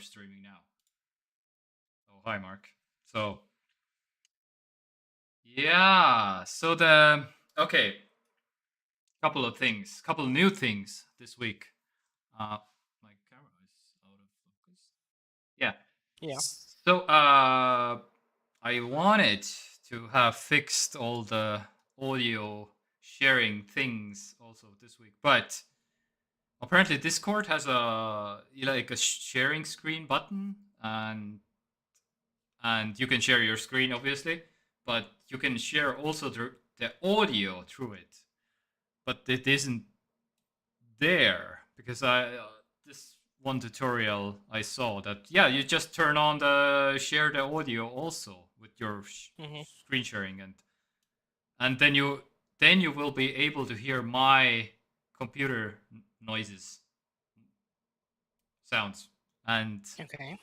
streaming now. Oh, hi, Mark. So, yeah. So okay, couple of things, couple new things this week. My camera is out of focus. Yeah. Yeah. So, I wanted to have fixed all the audio sharing things also this week, but apparently Discord has a sharing screen button, and you can share your screen obviously, but you can share also the audio through it, but it isn't there because I this one tutorial I saw that you just turn on the share the audio also with your Mm-hmm. screen sharing, and then you will be able to hear my computer noises, sounds, and Okay.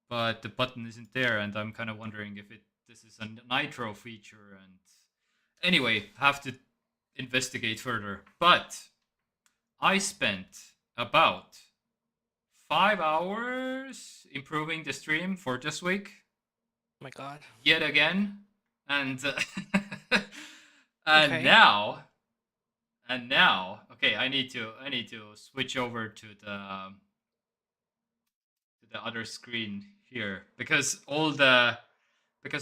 but the button isn't there, and I'm kind of wondering if this is a nitro feature, and anyway, have to investigate further. But I spent about 5 hours improving the stream for this week My God. yet again, and and Okay. now okay, I need to switch over to the other screen here because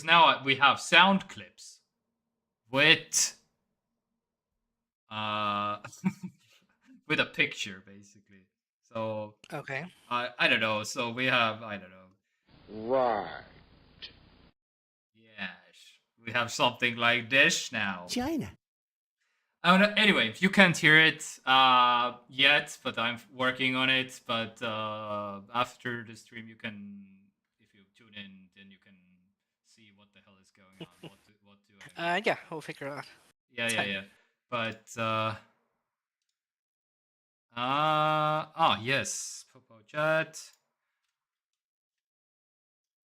now we have sound clips with uh with a picture basically. So Okay. I don't know. So we have, I don't know. Right. Yes, we have something like this now. China. Anyway, you can't hear it yet, but I'm working on it. But after the stream, you can, if you tune in, then you can see what the hell is going on. What do I? Yeah, we'll figure it out. Yeah. But yes, Popo chat.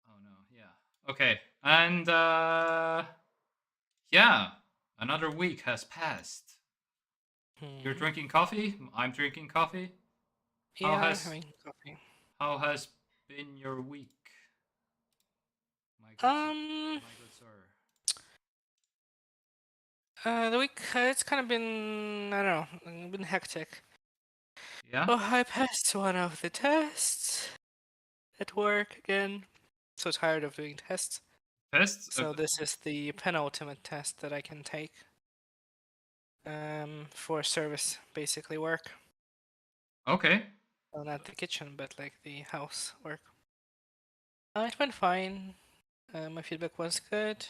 Oh no, yeah. Okay, and yeah, another week has passed. You're Hmm. drinking coffee. I'm drinking coffee. Yeah, I'm having coffee. How has been your week, my good sir? The week it's kind of been, I don't know, been hectic. Yeah. Oh, I passed one of the tests at work again. So tired of doing tests. Tests. So this is the penultimate test that I can take. For service, basically work. Okay. Well, not the kitchen, but like the house work. It went fine. My feedback was good.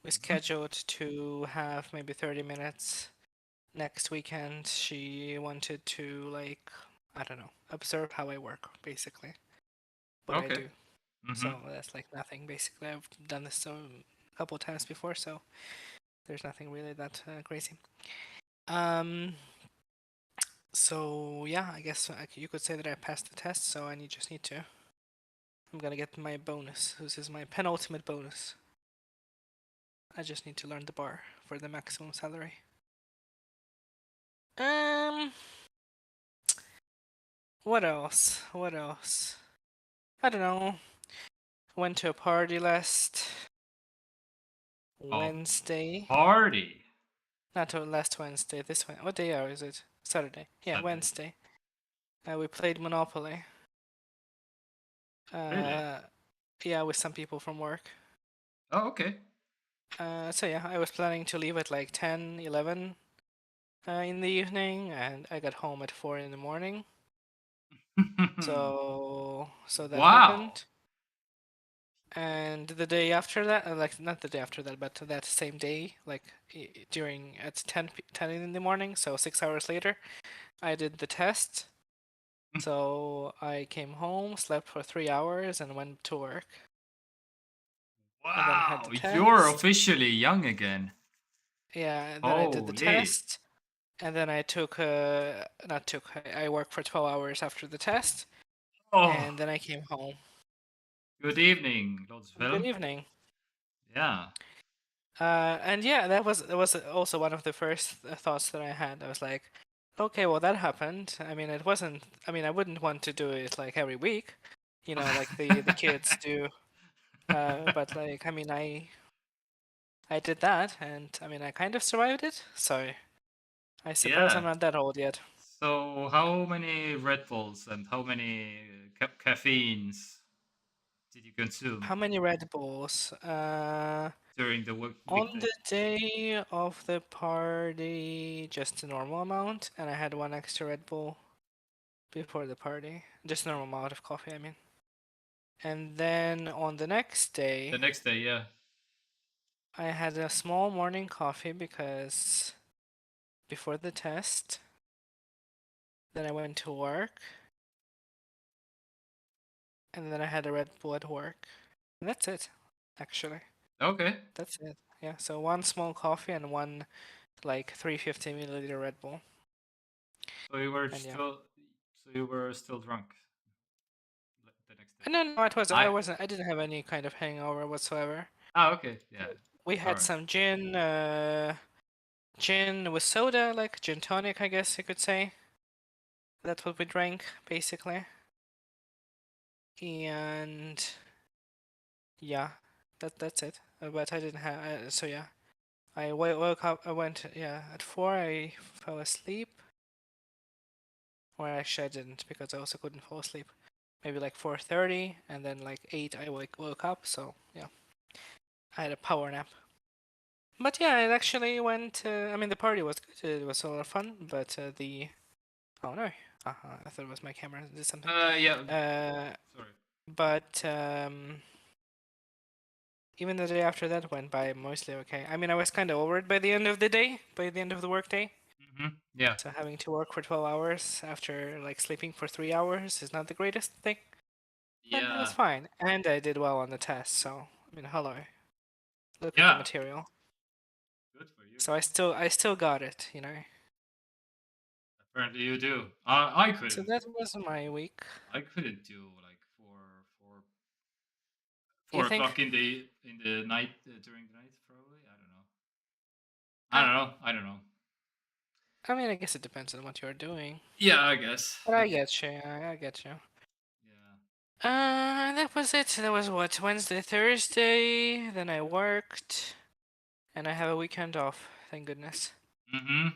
We scheduled to have maybe 30 minutes next weekend. She wanted to, like, I don't know, observe how I work, basically. What I do. So that's like nothing, basically. I've done this a couple of times before, so there's nothing really that crazy. So yeah, I guess you could say that I passed the test, so I just need to. I'm gonna get my bonus. This is my penultimate bonus. I just need to learn the bar for the maximum salary. What else? I don't know. Went to a party last Wednesday. Party? Not last Wednesday, this one. What day is it? Saturday. Yeah, Saturday. Wednesday. We played Monopoly. Really? Yeah, with some people from work. Oh, okay. So yeah, I was planning to leave at like 10, 11 in the evening, and I got home at 4 in the morning. so that happened. And the day after that, like not the day after that, but that same day, like at 10 in the morning, so 6 hours later, I did the test. So I came home, slept for 3 hours, and went to work. Wow, you're officially young again. Yeah, then I did the test, and then I I worked for 12 hours after the test, and then I came home. Good evening, Lodsville. Good evening. Yeah. And yeah, that was also one of the first thoughts that I had. I was like, okay, well that happened. I mean, I wouldn't want to do it like every week, like the kids do. But like, I mean, I did that, and I mean, I kind of survived it. So I suppose I'm Yeah. not that old yet. So how many Red Bulls and how many caffeines did you consume How many Red Bulls? during the On weekday? the day of the party, just a normal amount, and I had one extra Red Bull before the party. Just a normal amount of coffee, I mean. And then on the next The day, next day, yeah. I had a small morning coffee because before the test, then I went to work, and then I had a Red Bull at work. And that's it, actually. Okay. That's it. Yeah, so one small coffee and one like 350 milliliter Red Bull. So you were And yeah. still, so you were still drunk the next day. No, no, it was I I wasn't. I didn't have any kind of hangover whatsoever. okay, yeah. We All had right. some gin with soda, like gin tonic, I guess you could say. That's what we drank, basically. And yeah, that's it. But I didn't have. So yeah, I woke up. I went at 4. I fell asleep. Or actually, I didn't because I also couldn't fall asleep. Maybe like 4:30, and then like 8, I woke up. So yeah, I had a power nap. But yeah, it actually went. I mean, the party was good. It was a lot of fun. But oh no, I thought it was my camera that did something. Yeah. Uh, Sorry. but even the day after that went by mostly okay. I mean, I was kind of over it by the end of the day, by the end of the workday. Yeah. So having to work for 12 hours after like sleeping for 3 hours is not the greatest thing. But it was Yeah. fine, and I did well on the test. So I mean, hello, look at the Yeah. material. Good for you. So I still got it. Apparently you do. I So couldn't. that was my week. I couldn't do like You 4 o'clock think? in the night during the night. Probably. I don't know. I Uh, don't know. I don't know. I mean, I guess it depends on what you're doing. Yeah, I guess. But I get you. I get you. Yeah. That was it. That was what, Wednesday, Thursday. Then I worked, and I have a weekend off. Thank goodness. Mm-hmm.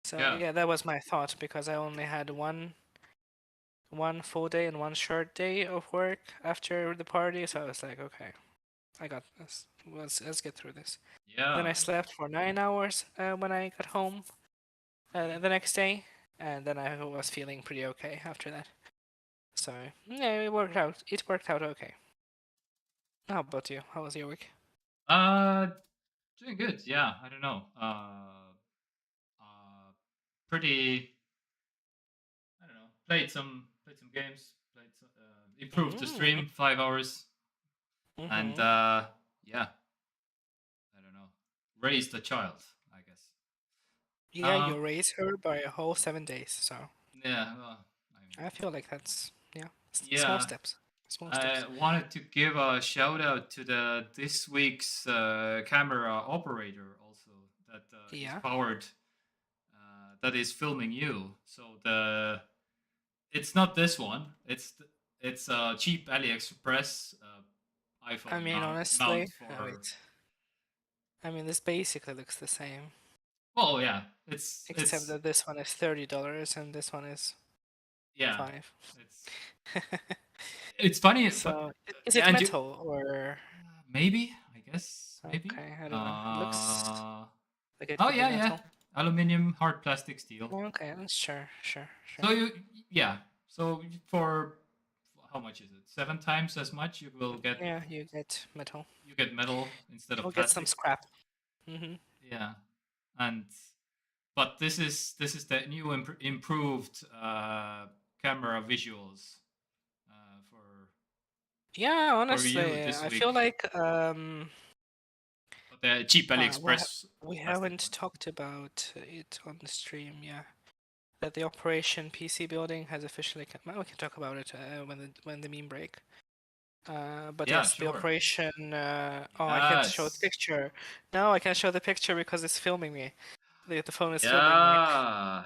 So Yeah. yeah, that was my thought because I only had one full day and one short day of work after the party. So I was like, okay, I got this. Let's get through this. Then Yeah. I slept for 9 hours when I got home the next day, and then I was feeling pretty okay after that. So yeah, it worked out. It worked out okay. How about you? How was your week? Uh, doing good. Yeah. I don't know. Pretty. I don't know. Played some games. Improved the Mm-hmm. stream 5 hours, and Mm-hmm. yeah. I don't know. Raised a child, I guess. Yeah, Um. you raised her by a whole 7 days. So Yeah. Well, I mean, I feel like that's yeah, small yeah. steps. Small I steps. wanted to give a shout out to the this week's camera operator also that is Yeah. powered that is filming you. So the it's not this one. It's a cheap AliExpress I iPhone mean, mount honestly, oh, for. wait. I mean, this basically looks the same, Well, yeah, it's except it's that this one is $30 and this one is yeah, 5. it's it's funny, but So, is yeah, it and you metal or maybe I guess maybe. okay? I don't know. It looks like it Oh could be yeah, yeah, metal. aluminium, hard plastic, steel. Okay, sure, sure, sure. So yeah, so for how much is it? 7 times as much. Yeah, you get metal. You get metal instead of You'll get some plastic. scrap. Mm-hmm. Yeah, and but this is the new improved camera visuals Yeah, for you honestly, this I week. feel like But the cheap AliExpress we plastic haven't one. talked about it on the stream. Yeah, that the Operation PC building has officially come. Well, we can talk about it when the meme break. But Yeah, yes, the sure. operation. Oh, I can't show the Yes. picture. No, I can't show the picture because it's filming me. The phone is filming me. Yeah.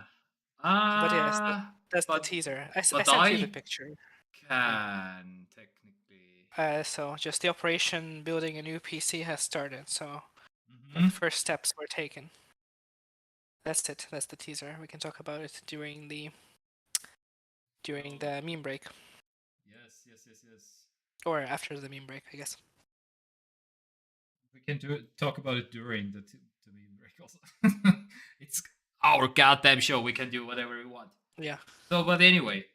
But yes, Ah, that's the but teaser. I but sent you the I picture. Yeah. can. technically. So just the operation building a new PC has started. So Mhm. first steps were taken. That's it. That's the teaser. We can talk about it during the meme break Yes. or after the meme break, I guess. We can talk about it during the meme break also. It's our goddamn show. We can do whatever we want. Yeah. So, but anyway,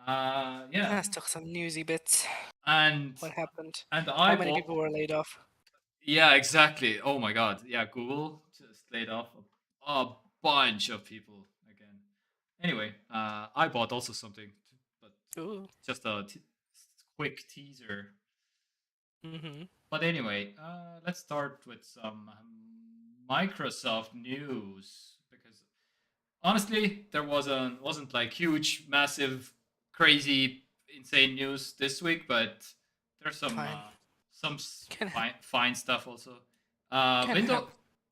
yeah, Let's talk some newsy bits. and What happened? I How many bought. people were laid off? Yeah, exactly. Oh my god. Yeah, Google just laid off a bunch of people again. Anyway, I bought also something, but Ooh. just a quick teaser. Mm-hmm. But anyway, let's start with some Microsoft news because honestly, there wasn't like huge, massive, crazy, insane news this week, but there's Fine. some Can fine stuff also. can have Windows,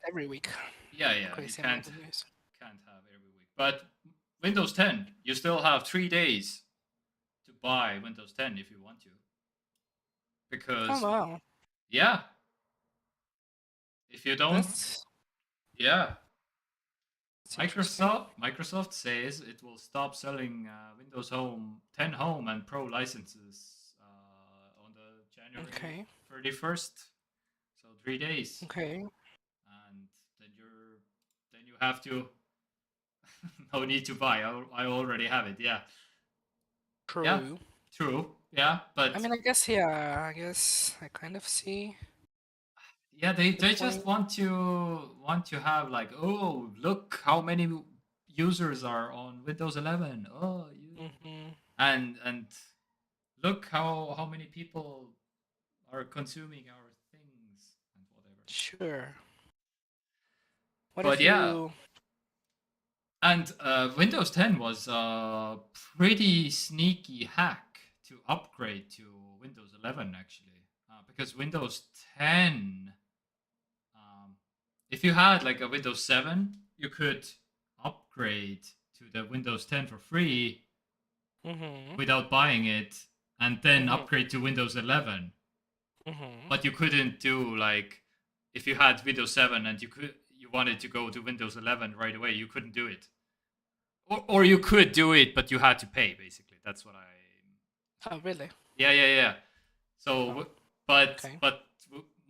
every week. yeah, you Crazy amount can't of news. have every week, but Windows 10, you still have 3 days to buy Windows 10 if you want to, Oh because wow, yeah, if you don't, that's yeah, interesting. Microsoft says it will stop selling Windows Home 10 Home and Pro licenses on the January Okay. 31st. So 3 days, Okay. and then you have to no need to buy. I already have it. Yeah, True. true. Yeah, I but mean, I guess yeah. I guess I kind of see yeah, the they point. just want to have like, oh, look how many users are on Windows 11. Oh, Mm-hmm. and look how many people are consuming our things and whatever. Sure. What But if yeah, you? and Windows 10 was a pretty sneaky hack to upgrade to Windows 11 actually, because Windows 10, um, if you had like a Windows 7, you could upgrade to the Windows 10 for free Mm-hmm. without buying it, and then Mm-hmm. upgrade to Windows 11. Mm-hmm. But you couldn't do like, if you had Windows 7 and you wanted to go to Windows 11 right away, you couldn't do it. Or you could do it, but you had to pay basically. That's what I. Oh really? Yeah. Oh. So, Okay. but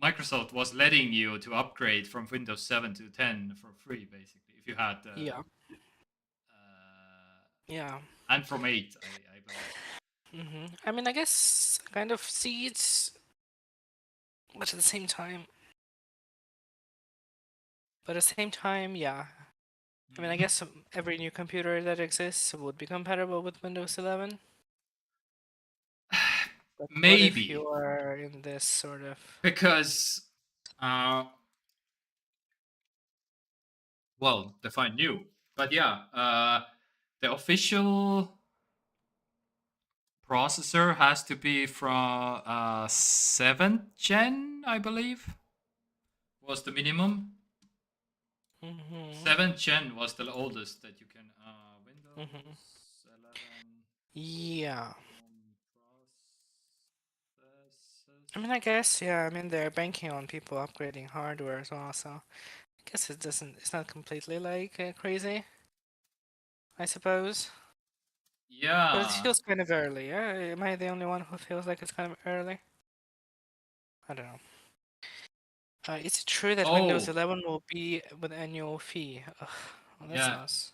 Microsoft was letting you to upgrade from Windows 7 to 10 for free basically if you had Yeah. Yeah. and from 8 I believe. Mm-hmm. I mean, I guess I kind of see it, but at the same time, yeah. I mean, I Mhm. guess every new computer that exists would be compatible with Windows 11. But what if Maybe you are in this sort of? because uh, well, define new. But yeah, the official processor has to be from 7th gen, I believe, was the minimum. Mm-hmm. 7th gen was the oldest that you can. Mm-hmm. Windows 11 Yeah. home I processors. mean, I guess, yeah. I mean, they're banking on people upgrading hardware as well, so I guess it doesn't. It's not completely like crazy, I suppose. But it Yeah. feels kind of early. Yeah? Am I the only one who feels like it's kind of early? I don't know. Is it true that Windows Oh, 11 will be with annual fee? Ugh, well, that's yeah. nice.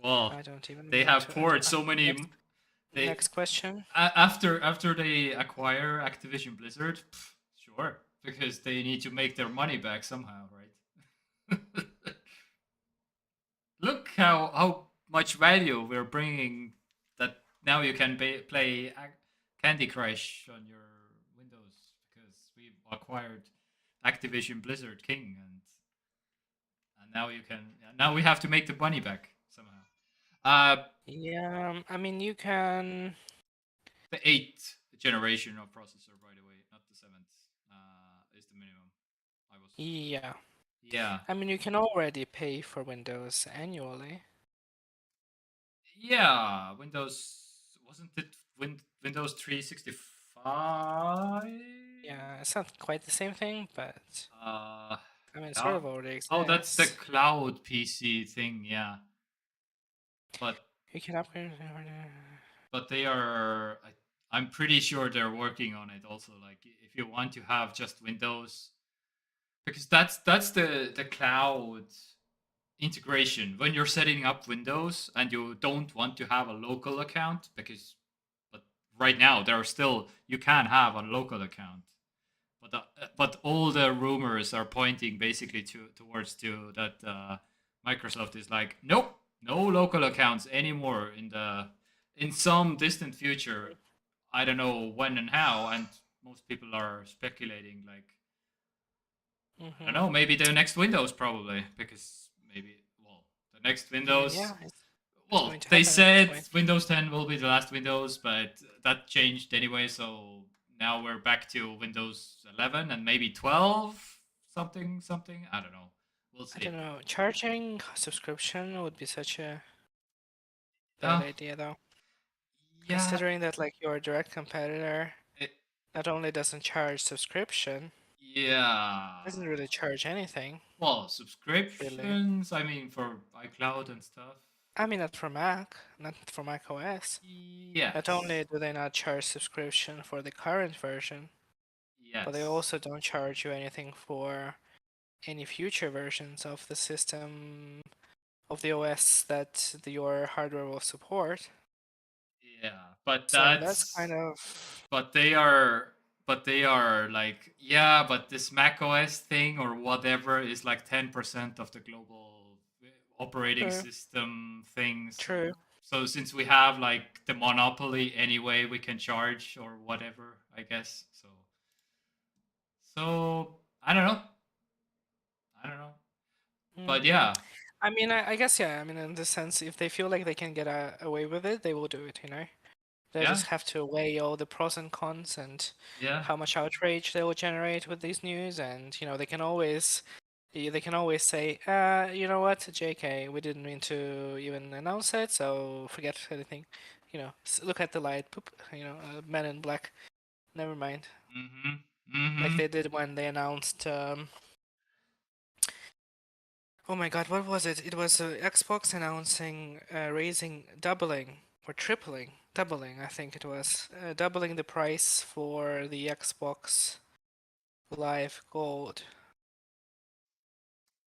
Well, I don't even they want have to. poured so Next, many. They next question. after they acquire Activision Blizzard, sure, because they need to make their money back somehow, right? Look how much value we're bringing. That now you can play Candy Crush on your Windows because we acquired Activision Blizzard King, and now you can. Now we have to make the money back somehow. Yeah, I mean, you can. The eighth generation of processor, by the way, not the seventh, is the minimum. I was. Yeah. Yeah. I mean, you can already pay for Windows annually. Yeah. Windows wasn't it Windows 365. Yeah, it's not quite the same thing, but Uh, I mean, it sort yeah. of already Oh, that's the exists. cloud PC thing. Yeah, but You can upgrade. they are. I'm pretty sure they're working on it. Also, like if you want to have just Windows, because that's the cloud integration when you're setting up Windows and you don't want to have a local account because, but right now there are still you can have a local account, but all the rumors are pointing basically towards to that Microsoft is like nope, no local accounts anymore in some distant future. I don't know when and how, and most people are speculating like I don't Mm-hmm. know, maybe the next Windows probably because maybe well the next Windows. Yeah, it's going Well, to they happen at this said point. Windows 10 will be the last Windows, but that changed anyway. So now we're back to Windows 11 and maybe 12, something. I don't know. We'll I see. don't know. Charging subscription would be such a bad Yeah, idea, though. yeah, Considering that, like, your direct competitor it, not only doesn't charge subscription, yeah. doesn't really charge anything, Well, really. subscriptions. I mean, for iCloud and stuff. I mean, not for Mac, not for Mac OS. Not Yes, only do they not charge subscription for the current version, but they yes. also don't charge you anything for any future versions of the system of the OS that your hardware will support. Yeah, but So that's kind of they are like yeah, but this Mac OS thing or whatever is like 10% of the global operating true. system thing. True. So since we have like the monopoly anyway, we can charge or whatever, I guess. So I don't know. I don't know. But Mm. yeah. I mean, I guess, yeah. I mean, in this sense, if they feel like they can get away with it, they will do it, you know? They Yeah. just have to weigh all the pros and cons and Yeah. how much outrage they will generate with these news. And, you know, they can always say, you know what, JK, we didn't mean to even announce it, so forget anything. You know, look at the light, poop, Men in Black. Never mind. Mhm. Like Mhm. they did when they announced, oh my God, what was it? It was Xbox announcing doubling, I think it was, doubling the price for the Xbox Live Gold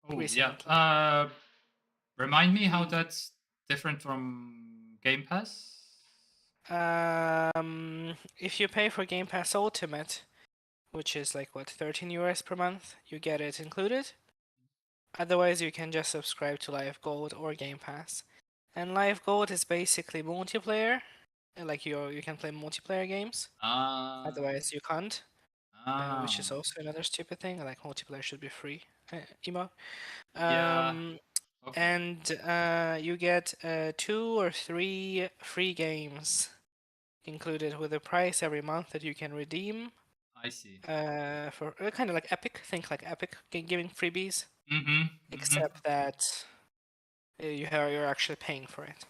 Oh, yeah. recently. Remind me how Mm. that's different from Game Pass? If you pay for Game Pass Ultimate, which is like what, 13 euros per month, you get it included. Otherwise, you can just subscribe to Live Gold or Game Pass. And Live Gold is basically multiplayer, like you can play multiplayer games. Ah, Otherwise, you can't, which is ah, also another stupid thing. Like multiplayer should be free, emo. yeah. Um, Okay, and you get 2 or 3 free games included with a price every month that you can redeem. I see. For kind of like Epic, think like Epic giving freebies, Mm-hmm. Mm-hmm. except that you're actually paying for it.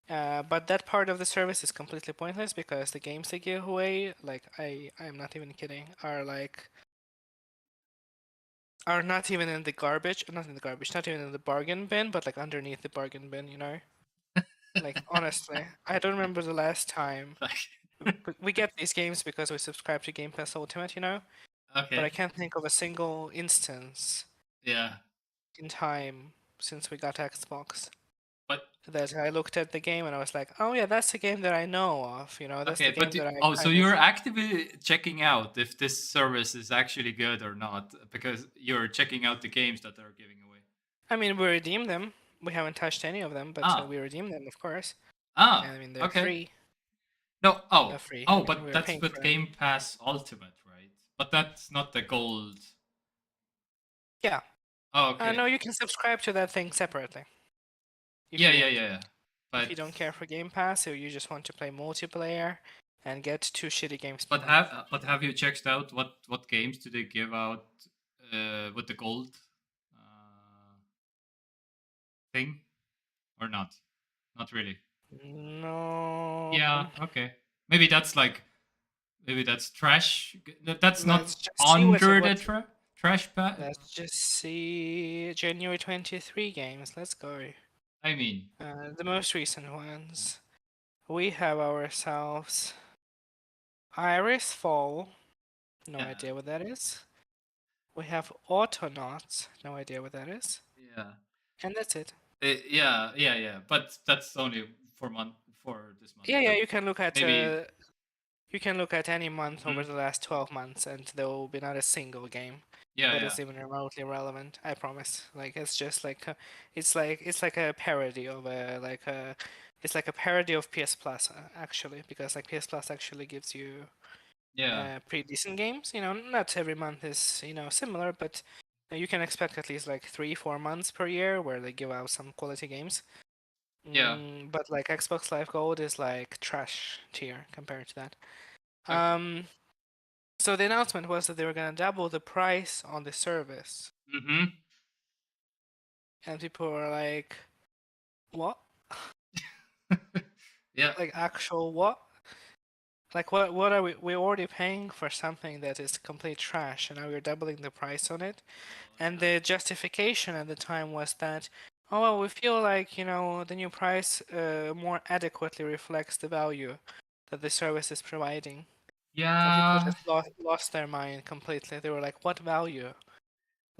But that part of the service is completely pointless because the games they give away, like I'm not even kidding, are not even in the garbage, not in the garbage, not even in the bargain bin, but like underneath the bargain bin, you know? Like honestly, I don't remember the last time. Like, We get these games because we subscribe to Game Pass Ultimate, you know? But okay. I can't think of a single instance Yeah. in time since we got Xbox But that I looked at the game and I was like, oh yeah, that's the game that I know of, you know, that's the okay, game that I oh, so kind of. you're actively checking out if this service is actually good or not because you're checking out the games that they're giving away. I mean, we redeemed them. We haven't touched any of them, but Ah. we redeemed them, of course. And Ah. I mean, they're Okay. free. No. Not Oh. free. I Oh, mean, but we were that's paying with for them. Game Pass Ultimate, right? But that's not the gold. Yeah. Oh, okay. No, you can subscribe to that thing separately if Yeah, you yeah, want. yeah, yeah. If But you don't care for Game Pass or you just want to play multiplayer and get 2 shitty games per but month. have you checked out what games do they give out with the gold thing or not? Not really. No. Yeah. Okay. Maybe that's like maybe that's trash. That's Let's not just see under the what. trash bag. Let's just see January 23 games. Let's go. I mean, The most recent ones. We have ourselves Iris Fall. No yeah, idea what that is. We have Autonauts. No idea what that is. yeah, And that's it. yeah. But that's only for this month. Yeah, you can look at Maybe. any month over Mhm. the last 12 months, and there will be not a single game Yeah, that yeah, is even remotely relevant. I promise. Like it's just like it's like a parody of it's like a parody of PS Plus actually, because like PS Plus actually gives you yeah, pretty decent games. Not every month is similar, but you can expect at least like 3-4 months per year where they give out some quality games. yeah. But like Xbox Live Gold is like trash tier compared to that. Okay. Um, so the announcement was that they were gonna double the price on the service, Mhm. and people were like, "What? Yeah. Like actual what? Like what are we? We're already paying for something that is complete trash, and now we're doubling the price on it." Oh, And yeah. the justification at the time was that, oh well, we feel like the new price more adequately reflects the value that the service is providing. And people Yeah. just lost their mind completely. They were like, "What value?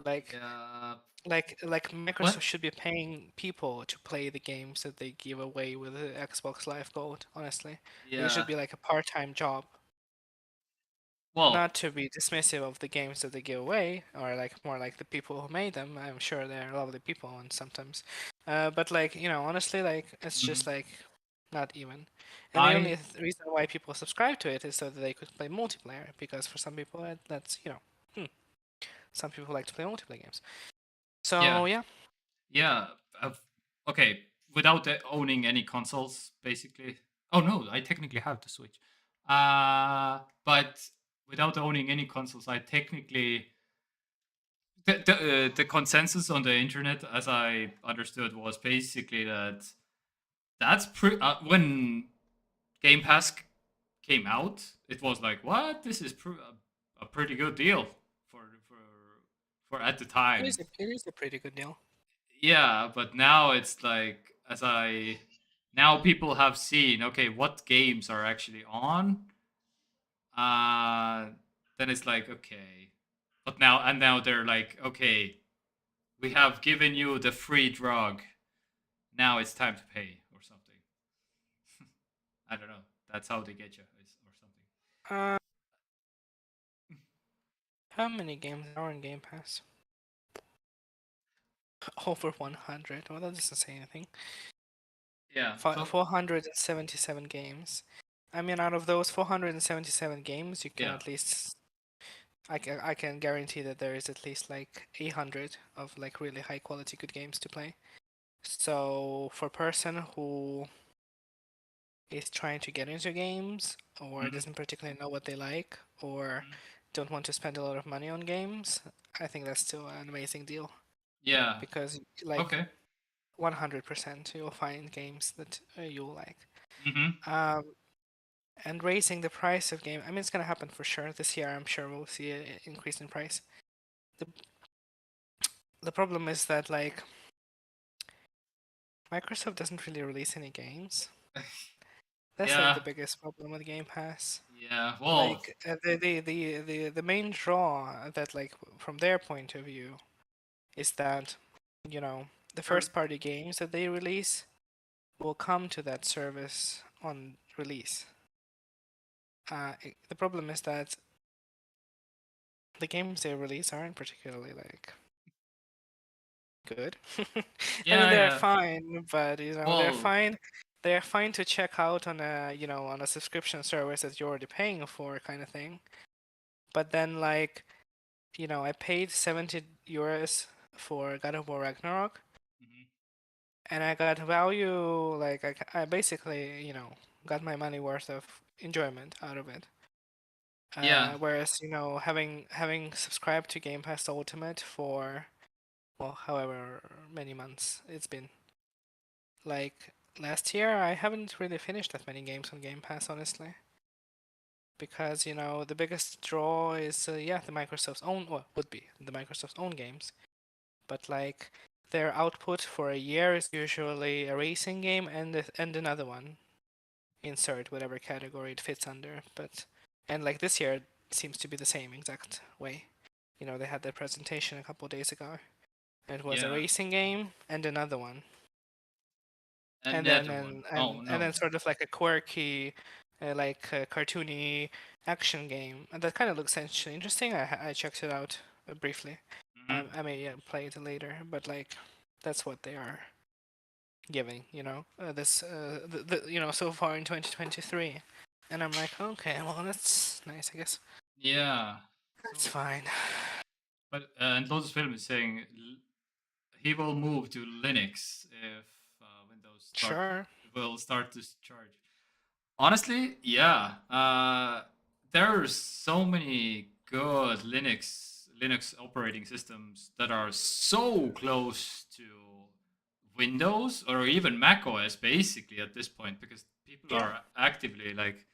Like, Yeah. like Microsoft What? should be paying people to play the games that they give away with the Xbox Live Gold. Honestly, like, it should Yeah. be like a part-time job, Well. not to be dismissive of the games that they give away, or like more like the people who made them. I'm sure they're lovely people, and sometimes, but like honestly, like it's just Mhm. like not even. And the only I. reason why people subscribe to it is so that they could play multiplayer, because for some people that's some people like to play multiplayer games. Yeah. So yeah, Yeah. I've, okay. Without owning any consoles, basically. Oh no, I technically have the Switch. But without owning any consoles, I technically the consensus on the internet, as I understood, was basically that when Game Pass came out, it was like, what? This is a pretty good deal for for for at the time. it is a pretty good deal. Yeah, but now it's like as I now people have seen, okay, what games are actually on. Uh then it's like, okay. But now they're like, okay, we have given you the free drug. Now it's time to pay or something. I don't know. That's how they get you or something. Uh, how many games are in Game Pass? Over 100. Well, that doesn't say anything. Yeah. So 477 games. I mean, out of those 477 games, you can yeah. at least I can guarantee that there is at least like 800 of like really high quality good games to play. So for a person who is trying to get into games or Hmm. doesn't particularly know what they like or Hmm. don't want to spend a lot of money on games, I think that's still an amazing deal, Yeah. because like Okay. 100% you'll find games that you'll like. Hmm. Um, and raising the price of game, I mean, it's gonna happen for sure this year. I'm sure we'll see an increase in price. The the problem is that like Microsoft doesn't really release any games. That's like Yeah. the biggest problem with Game Pass. Yeah. Well. Like the main draw that like from their point of view is that you know the er, first party games that they release will come to that service on release. The problem is that the games they release aren't particularly like good. I mean, Yeah. they're Yeah. fine, but they're Well. fine. They're fine to check out on a on a subscription service that you're already paying for, kind of thing. But then like I paid 70 euros for God of War Ragnarok, Mhm. and I got value, like I basically got my money worth of enjoyment out of it. Yeah. Whereas having subscribed to Game Pass Ultimate for well however many months it's been, like last year, I haven't really finished that many games on Game Pass, honestly. because the biggest draw is the Microsoft's own, well, would be the Microsoft's own games, but like their output for a year is usually a racing game and another one. Insert whatever category it fits under, but and like this year it seems to be the same exact way. They had their presentation a couple of days ago. It was a Yeah, racing game and another one, and then another one. and Oh and, and no. then sort of like a quirky, like cartoony action game, and that kind of looks actually interesting. I checked it out briefly. Hmm. I may play it later, but like that's what they are giving. This so far in 2023, and I'm like, okay, well that's nice, I guess. Yeah. That's So, fine. but and Lotus Film is saying he will move to Linux if Windows Sure. will start to charge. Honestly, yeah. There are so many good Linux operating systems that are so close to Windows or even Mac OS basically at this point because people Yeah. are actively like,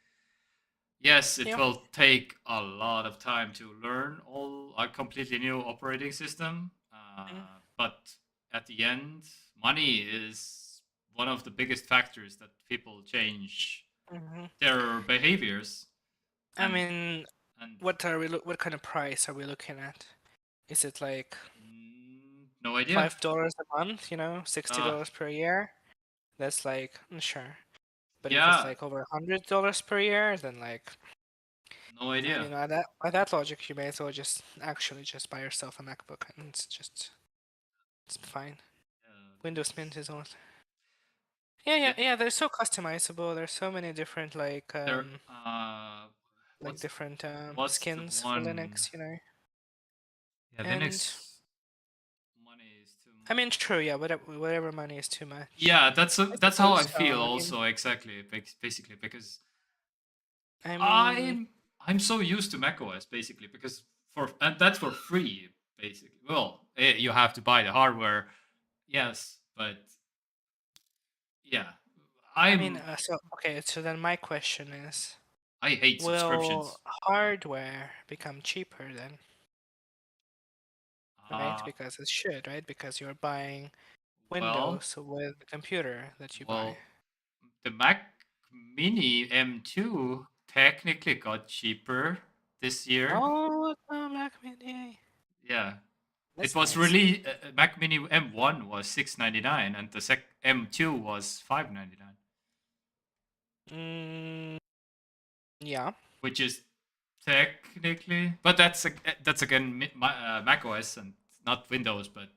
yes, it Yeah. will take a lot of time to learn all a completely new operating system, but at the end, money is one of the biggest factors that people change Mm-hmm. their behaviors, I and mean, and what kind of price are we looking at? Is it like no idea. $5 a month? Uh, $60 per year? That's like sure. But if it's yeah, like over $100 per year, then like no I idea. mean by that logic, you may as well just buy yourself a MacBook and it's fine. Windows Mint is all. Yeah, yeah, It, yeah. They're so customizable. There's so many different there. like What's different what's the skins for one? Linux. Yeah, And Linux money is too I mean, much. true, yeah. Whatever money is too much. Yeah, I that's how I suppose feel so. I mean, also exactly basically because I mean, I'm I'm so used to macOS basically because for and that's for free basically. Well, you have to buy the hardware, yes, but yeah, I mean. I'm So okay. So then my question is, I hate will subscriptions. hardware become cheaper then? Right? Uh Because it should, right? Because you're buying well, Windows with the computer that you buy. well, the Mac Mini M2 technically got cheaper this year. Oh, Mac Mini. Yeah, it That's was nice. really Mac Mini M1 was 699 and the M2 was 599, Mm, yeah, which is technically, but that's again Mac OS and not Windows. But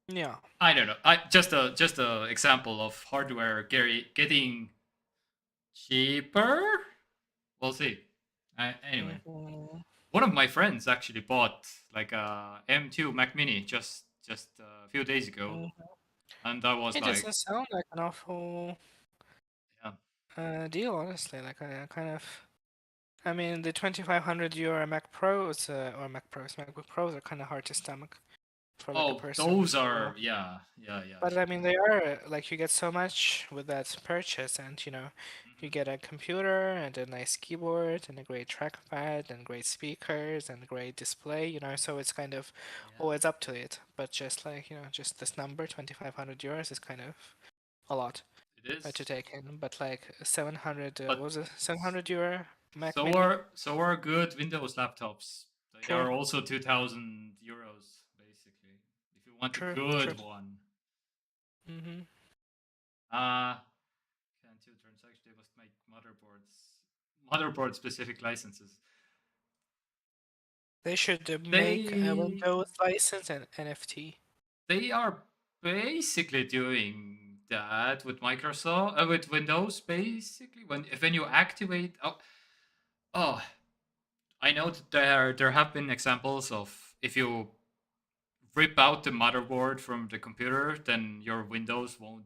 yeah. I don't know. I just a example of hardware getting cheaper. We'll see. Anyway, Mm-hmm. one of my friends actually bought like a M2 Mac Mini just a few days ago, Mm-hmm. and I was It like, doesn't sound like an awful yeah. deal, honestly. Like I kind of. I mean, the 2500 euro Mac Pros or Mac Pros, MacBook Pros are kind of hard to stomach for like a Oh, person those who. are yeah. But I mean, they are like you get so much with that purchase, and you Hmm. get a computer and a nice keyboard and a great trackpad and great speakers and a great display. So it's kind of Yeah, always up to it. But just like just this number, 2500 euros is kind of a lot it to is. take in. But like 700, what But was it, 700 euro Mac so Mini? are good Windows laptops. They True, are also 2,000 euros basically. If you want a true, true. good one. Mm-hmm. Uh can two transactions they must make motherboard specific licenses. They should make a They Windows license and NFT. they are basically doing that with Microsoft with Windows basically when you activate oh I know that there have been examples of if you rip out the motherboard from the computer, then your Windows won't.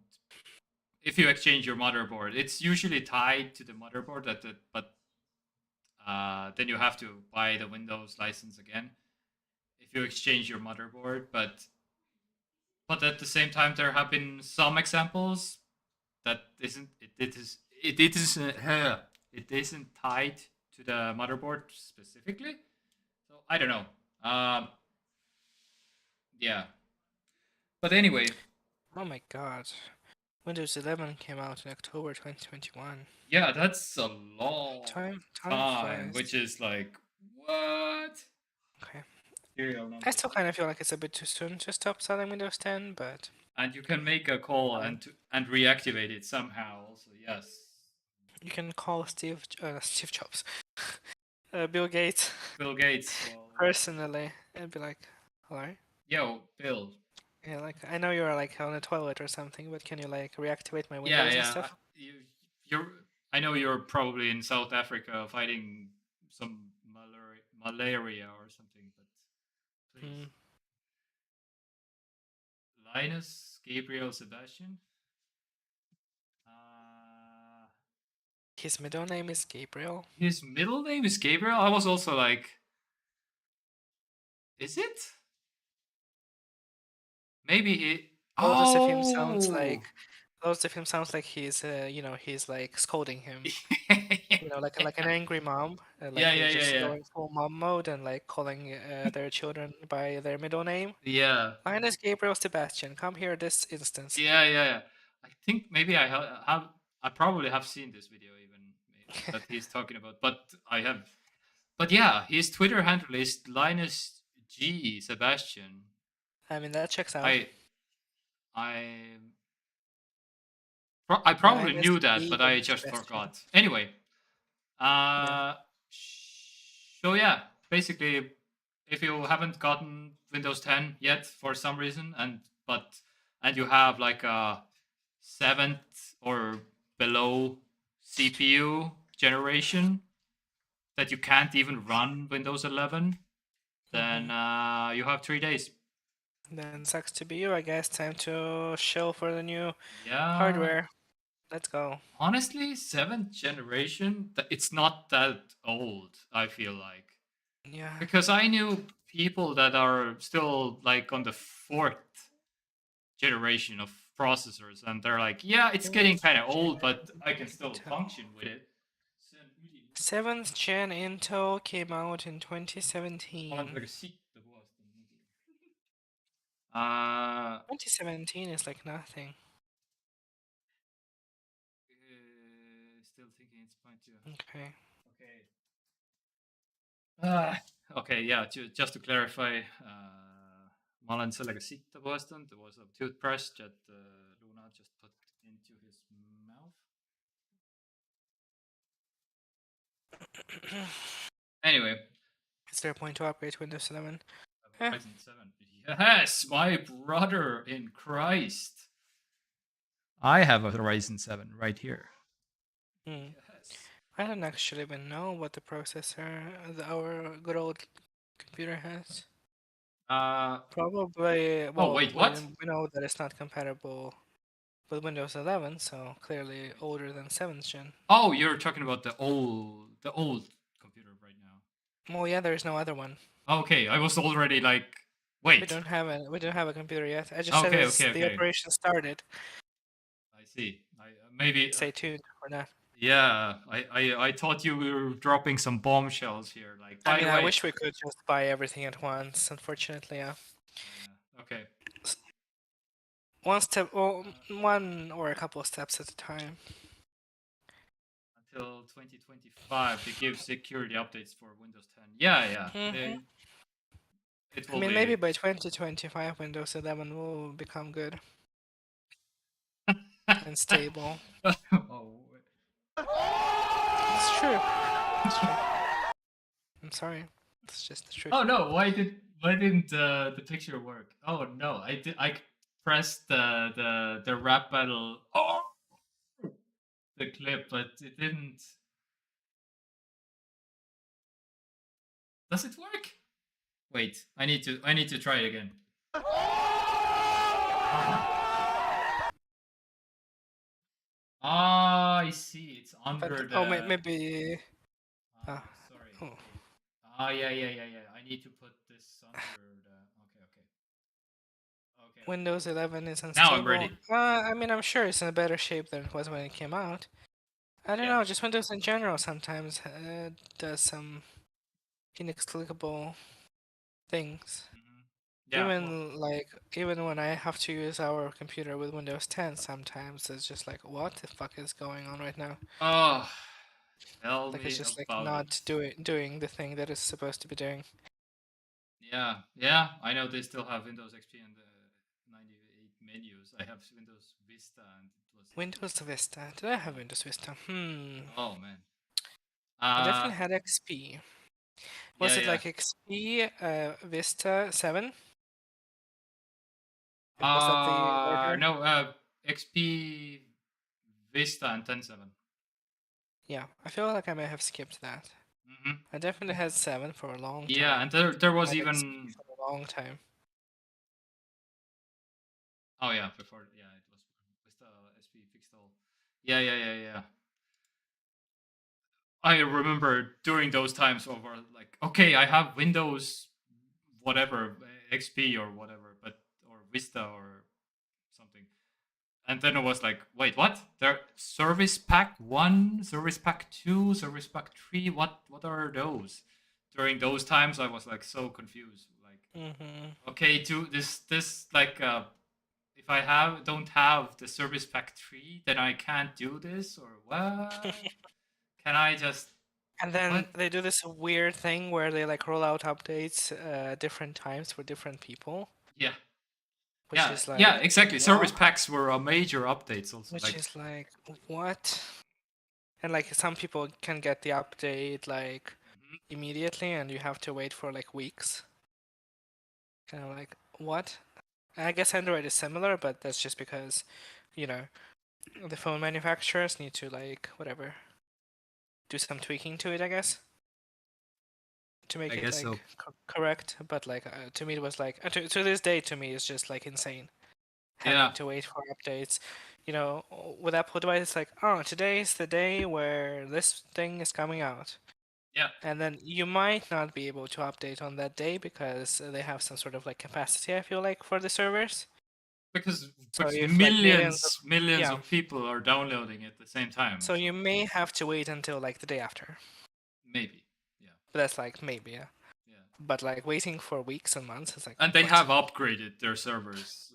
If you exchange your motherboard, it's usually tied to the motherboard. But then you have to buy the Windows license again if you exchange your motherboard. But at the same time, there have been some examples that isn't it isn't tied to the motherboard specifically. So I don't know. Yeah. But anyway, Oh my god. Windows 11 came out in October 2021. yeah, that's a long Time time, flies. which is like what? Okay. Serial I number. still kind of feel like it's a bit too soon to stop selling Windows 10, but And you can make a call fine. and reactivate it somehow. Also, yes. You can call Steve Jobs, Bill Gates, Bill Gates. Well, personally, and be like, "Hello, yo, Bill. yeah, like I know you're like on the toilet or something, but can you like reactivate my Yeah, Windows and yeah. stuff?" You're. I know you're probably in South Africa fighting some malaria or something, but please, Hmm. Linus Gabriel Sebastian. Uh, His middle name is Gabriel. his middle name is Gabriel. I was also like, is it? Maybe it. Loads of him sounds Oh. like loads of him sounds like he's like scolding him. Like an angry mom, like Yeah, they're yeah, yeah, just yeah. going full mom mode and like calling their children by their middle name. Yeah, Linus Gabriel Sebastian, come here this instance. yeah, yeah, yeah. I think maybe have. I probably have seen this video even that he's talking about, but I have. But yeah, his Twitter handle is Linus G Sebastian. I mean, that checks out. I I I probably Linus knew that, G. but I just Sebastian. forgot. Anyway, Yeah. uh, so yeah, basically, if you haven't gotten Windows 10 yet for some reason, and you have like a seventh or below CPU generation that you can't even run Windows 11, then Hmm. you have 3 days. Then sucks to be you, I guess. Time to shill for the new Yeah, hardware. Let's go. honestly, seventh generation, it's not that old, I feel like. Yeah. Because I knew people that are still like on the fourth generation of processors, and they're like, yeah, it's getting kind of old, but I can still Intel. function with it. 7th gen Intel came out in 2017. Uh, 2017 is like nothing. still thinking it's point two. Okay. Okay. Okay, yeah, just to clarify, ma olen sellega sitta puhastanud. There was a toothbrush that Luna just put into his mouth. Anyway, Is there a point to upgrade to Windows 11? Ryzen 7. Yes, my brother in Christ. I have a Ryzen 7 right here. Hmm. Yes. I don't actually even know what the processor our good old computer has. Probably, Oh, well, wait, what? we know that it's not compatible with Windows 11, so clearly older than 7th gen. Oh, you're talking about the old computer right now. Well, yeah, there's no other one. Okay, I was already like, wait. We don't have a computer yet. I just said Okay, as okay, the okay. operation started. I see. Maybe. Stay tuned or not. Yeah, I thought you were dropping some bombshells here. Like, I by mean, the I way. wish we could just buy everything at once. Unfortunately, yeah. Okay. One step, or one or a couple of steps at a time. Until 2025 to give security updates for Windows 10. Yeah, yeah. Hmm. It I will mean, maybe be. by 2025, Windows 11 will become good and stable. Oh. It's true. It's true. I'm sorry. It's just the truth. Oh no! Why didn't the picture work? Oh no! I pressed the rap battle. Oh, the clip, but it didn't. Does it work? Wait, I need to try it again. Ah, I see. It's But under oh, the. maybe. Ah, Uh, sorry. oh. Okay. Ah, yeah, yeah, yeah, yeah. I need to put this under the. Okay, okay, okay, okay. Windows 11 is Now I'm unstable. ready. I mean, I'm sure it's in a better shape than it was when it came out. I don't Yeah. know, just Windows in general sometimes does some inexplicable things. Hmm. Yeah. Well. Even when I have to use our computer with Windows 10, sometimes it's just like, what the fuck is going on right now? Oh, tell Like it's me just like about it. not doing the thing that it's supposed to be doing. Yeah. Yeah. I know they still have Windows XP and the 98 menus. I have Windows Vista, and it was. Windows Vista. Did I have Windows Vista? Oh man. I definitely had XP. Yeah. Was it Yeah. like XP Vista 7? Was that the order? No. XP Vista and 10.7. Yeah, I feel like I may have skipped that. Hmm. I definitely had 7 for a long Yeah, time. and there I was had XP even. for a long time. Oh yeah, before, yeah, it was Vista SP fixed all. Yeah, yeah, yeah, yeah. I remember during those times over like, okay, I have Windows whatever, XP or whatever, but or Vista or something. And then it was like, wait, what? There Service Pack 1, Service Pack 2, Service Pack 3, what are those? During those times I was like so confused. Like, Mm-hmm. okay, do this like if I don't have the Service Pack 3, then I can't do this, or what? Can I just And then what? they do this weird thing where they like roll out updates different times for different people, Yeah. which Yeah, is yeah, like exactly. Service what? packs were a major updates also. Which Like, is like what? And like some people can get the update like mhm, immediately, and you have to wait for like weeks. Kind of like what? I guess Android is similar, but that's just because, you know, the phone manufacturers need to like whatever do some tweaking to it, I guess, to I make it guess like so. correct. But like to me, it was like to this day to me it's just like insane having Yeah, to wait for updates. You know, with Apple devices, it's like, oh, today's the day where this thing is coming out. yeah. And then you might not be able to update on that day because they have some sort of like capacity, I feel like, for the servers. Because So if like millions of millions yeah, of people are downloading at the same time. so So you may have to wait until like the day after. maybe, yeah, But that's like maybe, yeah. yeah. But like waiting for weeks and months is like And they what? have upgraded their servers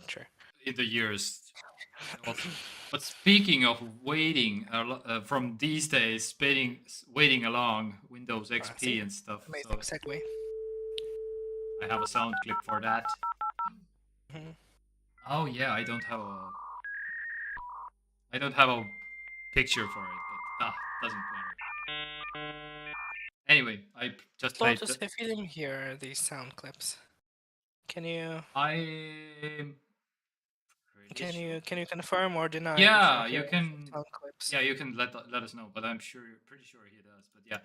Sure. in the years also. But speaking of waiting, from these days, waiting along Windows XP See? and stuff. Amazing So segue. I have a sound clip for that. Mhm. Oh yeah, I don't have a picture for it, but doesn't matter. Anyway, I just played Lotus, the. if you didn't hear these sound clips, can you I'm pretty sure. can you confirm or deny if you're Yeah, you hearing can. sound clips? Yeah, you can let us know, but I'm pretty sure he does. But yeah,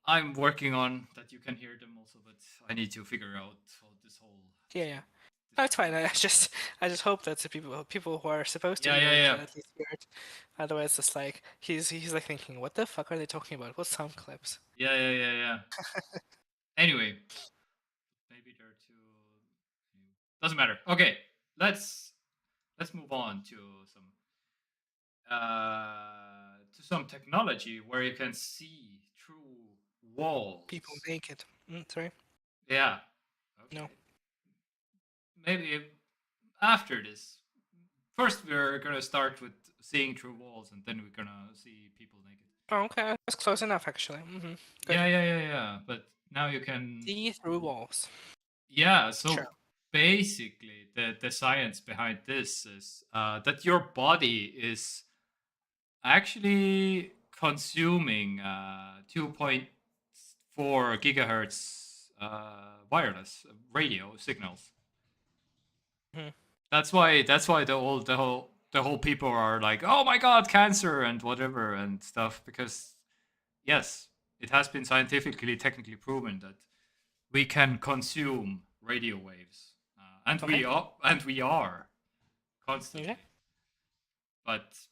I'm working on that. You can hear them also, but I need to figure out this whole. Yeah, yeah. This That's whole fine. I just hope that the people who are supposed to yeah, hear yeah, it yeah, at least hear it. Otherwise, it's like he's like thinking, what the fuck are they talking about? What sound clips? yeah, yeah, yeah, yeah. Anyway, maybe they're too. Doesn't matter. Okay, let's let's move on to some technology where you can see through People walls. naked. Sorry. Yeah. No. Okay. Maybe after this. First, we're gonna start with seeing through walls, and then we're gonna see people naked. Oh, okay, that's close enough actually. Good. Yeah, yeah, yeah, yeah. But now you can. See through walls. Yeah. Sure. So basically, the science behind this is that your body is actually consuming 2.4 gigahertz wireless radio signals. hmm That's why the whole people are like, oh my god, cancer and whatever and stuff, because yes, it has been scientifically technically proven that we can consume radio waves, Okay. and we are Okay. constantly. But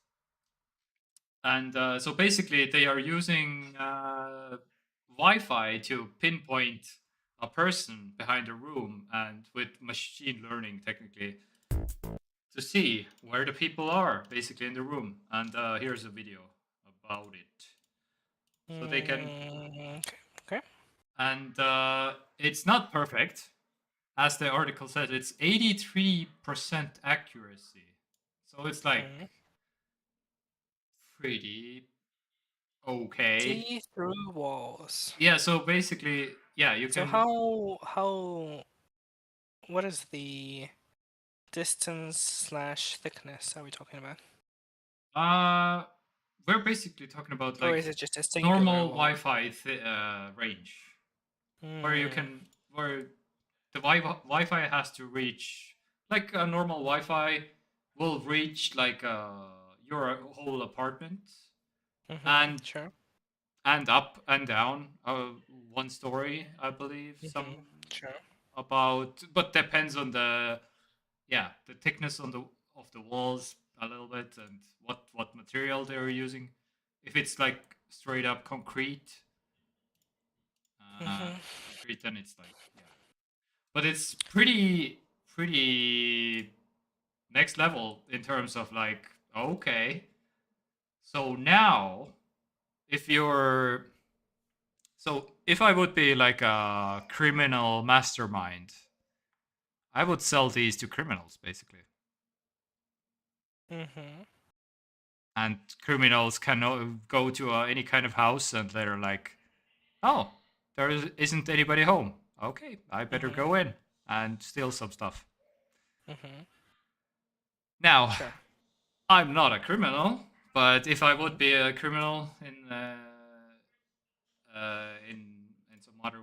and so basically, they are using Wi-Fi to pinpoint a person behind a room, and with machine learning, technically, to see where the people are basically in the room. And here's a video about it. So they can, Okay. Okay. and it's not perfect, as the article says. It's 83% accuracy. So it's like Mhm. pretty okay. See through walls. Yeah. So basically, yeah, you So can. how what is the distance slash thickness are we talking about? Uh, we're basically talking about Or like is it just a singular normal wall? Wi-Fi range, where you Hmm. can where the Wi-Fi has to reach like a normal Wi-Fi will reach like your whole apartment Mm-hmm. and Sure. up and down one story, I believe. Mm-hmm. Some Sure. about, but depends on the the thickness on the of the walls a little bit and what material they're using. If it's like straight up Mm-hmm. concrete, then it's like but it's pretty next level in terms of like okay. So now, if you're if I would be like a criminal mastermind, I would sell these to criminals basically, Mm-hmm. and criminals can go to any kind of house and they're like, oh, isn't anybody home. Okay, I better Mm-hmm. go in and steal some stuff. Mm-hmm. Now, Sure. I'm not a criminal, but if I Mm-hmm. would be a criminal in some other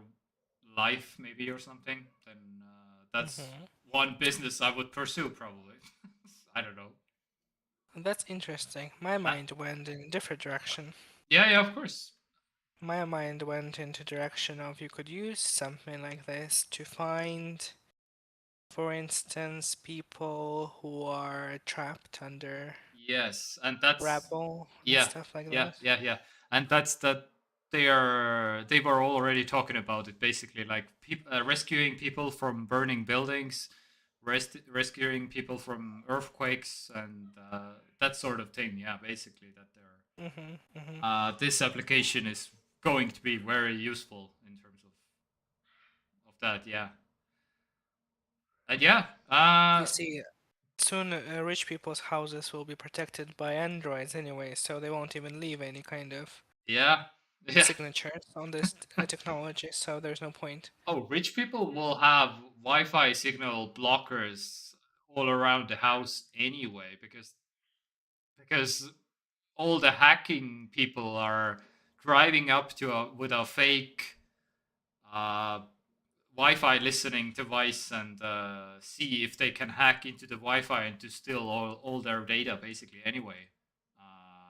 life maybe or something, then that's Mm-hmm. one business I would pursue probably. I don't know. That's interesting. My Uh, mind went in a different direction. yeah, yeah, of course. My mind went into direction of you could use something like this to find, for instance, people who are trapped under Yes, and that's rubble and yeah, stuff like yeah, that. yeah, yeah, and that's that they were already talking about it basically, like rescuing people from burning buildings, rescuing people from earthquakes, and that sort of thing. Yeah, basically that they're Mm-hmm. Mm-hmm. this application is going to be very useful in terms of that. Yeah, and yeah, You see, soon rich people's houses will be protected by androids anyway, so they won't even leave any kind of yeah, yeah. signatures on this technology, so there's no point. Oh, rich people will have Wi-Fi signal blockers all around the house anyway, because all the hacking people are driving up to with a fake uh, Wi-Fi listening device and see if they can hack into the Wi-Fi and to steal all their data basically anyway.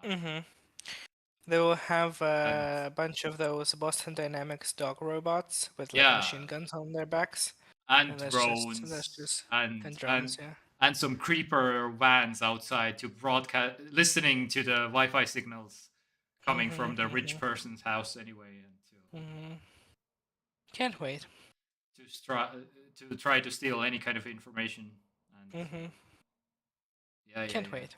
Mm-hmm. They will have And a bunch of those Boston Dynamics dog robots with like yeah, machine guns on their backs, and and that's drones just and drones, yeah. and some creeper vans outside to broadcast listening to the Wi-Fi signals coming Mm-hmm. from the rich Mm-hmm. person's house anyway, and Mm-hmm. Can't wait. to try to steal any kind of information. And Mm-hmm. yeah, yeah, Can't yeah, wait.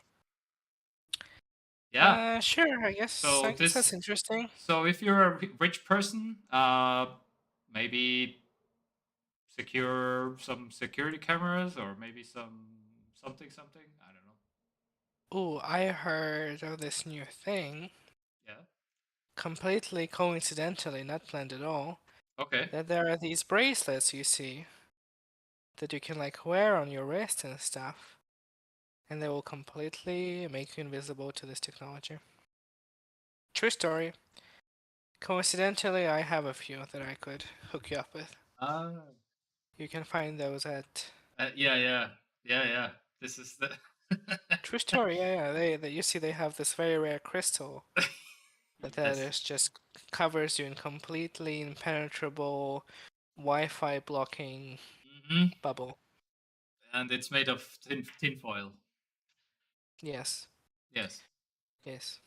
yeah. Sure. I guess So that's this interesting. so if you're a rich person, maybe secure some security cameras or maybe something. I don't know. Oh, I heard of this new thing, Yeah. completely coincidentally, not planned at all, Okay. that there are these bracelets you see that you can like wear on your wrist and stuff, and they will completely make you invisible to this technology. True story. Coincidentally, I have a few that I could hook you up with. Ah. You can find those at Yeah, yeah, yeah, yeah. This is the. True story. Yeah, yeah. They you see they have this very rare crystal that Yes. is just covers you in completely impenetrable Wi-Fi blocking Hmm. bubble. And it's made of tin foil. Yes, Yes. yes.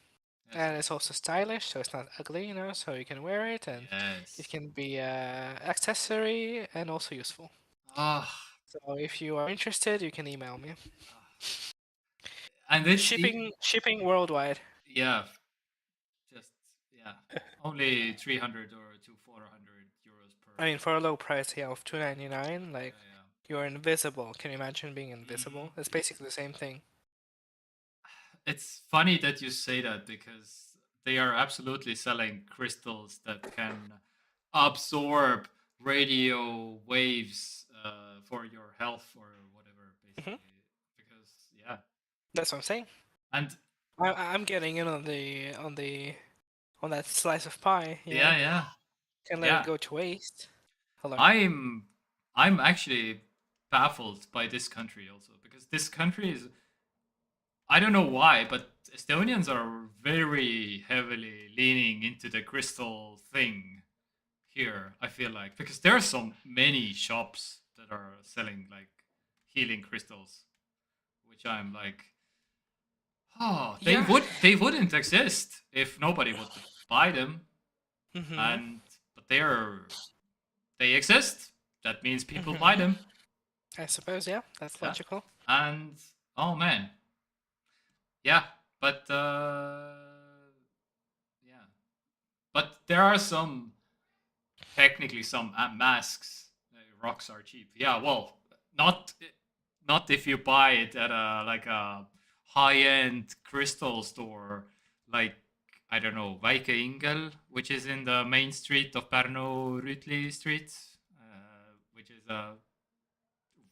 Yes. And Yes. it's also stylish, so it's not ugly, so you can wear it, and it Yes. can be accessory and also useful. Ah. So if you are interested, you can email me. And it's Shipping worldwide. yeah, just yeah, only 300 or to 400 euros per. I mean, for a low price, yeah, of 299, like Yeah, you're invisible. Can you imagine being invisible? yeah. It's basically the same thing. It's funny that you say that because they are absolutely selling crystals that can absorb radio waves for your health or whatever, Hmm. basically. Because yeah, That's what I'm saying. and I'm getting in on that slice of pie. You know, yeah, can't let it yeah. go to waste. Hello. I'm I'm actually baffled by this country also because this country is, I don't know why, but Estonians are very heavily leaning into the crystal thing here. I feel like because there are so many shops that are selling like healing crystals, which I'm like, oh, Yeah. they wouldn't exist if nobody would buy them, Mhm. and but they exist. That means people buy Mhm. them. I suppose, yeah, that's Yeah, logical. and oh man, yeah, but yeah, but there are some technically some masks. Rocks are cheap. Yeah, well, not not if you buy it at a like a high end crystal store, like I don't know, Väike Ingel, which is in the main street of Pärnu Rüütli Street, which is a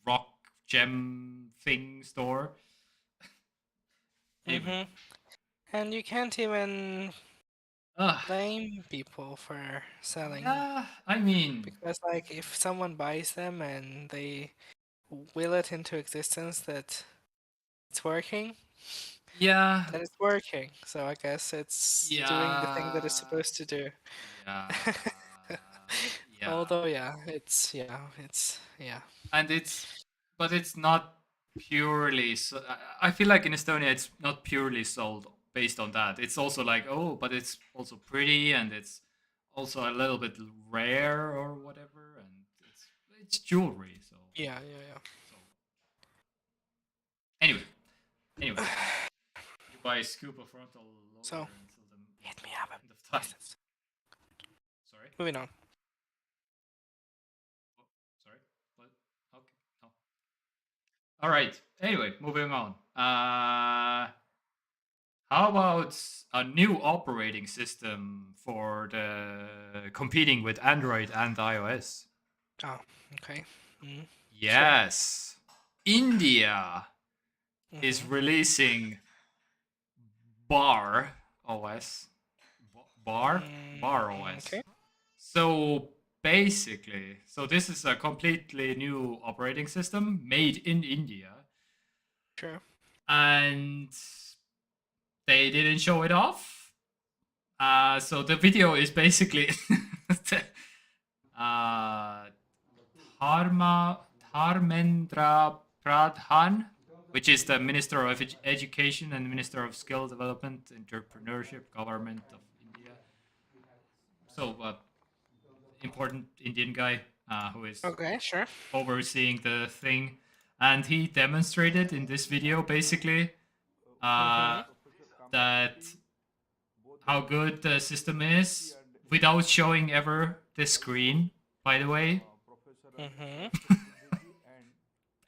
rock gem thing store. Anyway, Mhm. And you can't even uh, blame people for selling yeah, I mean, because, like, if someone buys them and they will it into existence that it's working, yeah, then it's working. So I guess it's doing the thing that it's yeah, supposed to do. yeah, yeah. Although, yeah. And it's but it's not purely so, I feel like in Estonia it's not purely sold based on that. It's also like, oh, but it's also pretty and it's also a little bit rare or whatever, and it's jewelry. So Yeah. so anyway, anyway, you buy a scoop of frontal So, loader until the hit me up. end of time. License. Sorry. Moving on. Oh, sorry. What? Okay. No. All right. Anyway, moving on. How about a new operating system for the competing with Android and iOS? Oh, okay. Sure. Yes. India is Mm-hmm. releasing Bar OS. Bar? Bar OS. Okay. So basically, so this is a completely new operating system made in India, Sure. and they didn't show it off. So the video is basically uh, Dharma Dharmendra Pradhan, which is the Minister of Education and Minister of Skill Development, Entrepreneurship, Government of India. So, important Indian guy who is Okay. Sure. overseeing the thing, and he demonstrated in this video basically uh, Mm-hmm. that how good the system is without showing ever the screen. By the way, Mm-hmm.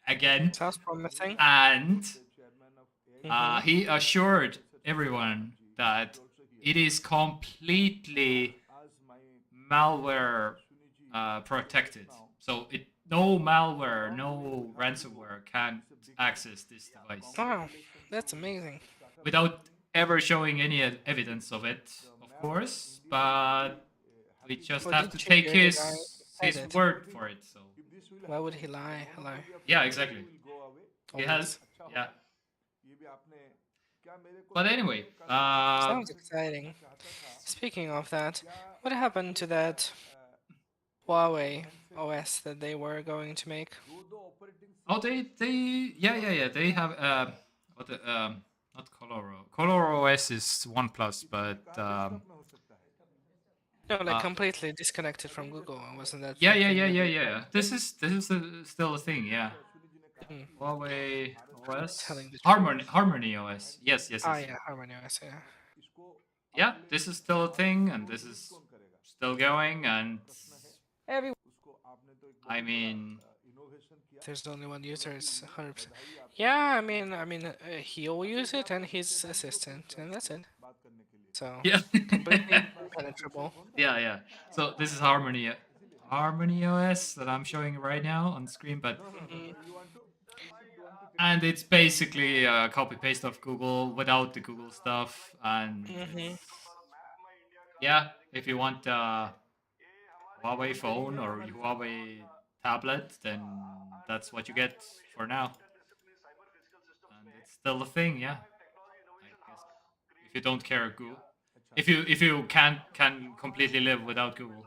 again, Sounds promising. and Mm-hmm. he assured everyone that it is completely malware protected. So it no malware, no ransomware can access this device Wow, that's amazing. without ever showing any evidence of it, of course. But we just Well, have to didn't you take hear the guy said his it? word for it. So Why would he lie? Hello. yeah, exactly. He has Always. yeah. But anyway, Sounds exciting. Speaking of that, what happened to that Huawei OS that they were going to make? oh they yeah they have what the, not Coloro. Coloro OS is OnePlus, but No, like uh completely disconnected from Google. Wasn't that yeah the yeah thing yeah that yeah they yeah. tried? This is still a thing. Yeah, Hmm. Huawei OS. telling the Harmony truth. Harmony OS. Yes, yes, Ah, yes. yeah, Harmony OS, yeah. Yeah, this is still a thing, and this is still going, and every. I mean, There's only one user, it's 100%. Yeah, he'll use it and his assistant, and that's it. So, yeah, completely impenetrable. yeah, yeah. So this is Harmony OS that I'm showing right now on screen, but Mhm. and it's basically a copy paste of Google without the Google stuff, and Mhm. it's yeah. If you want Huawei phone or Huawei tablet, then that's what you get for now. And it's still a thing, yeah. I guess if you don't care Google, if you can completely live without Google,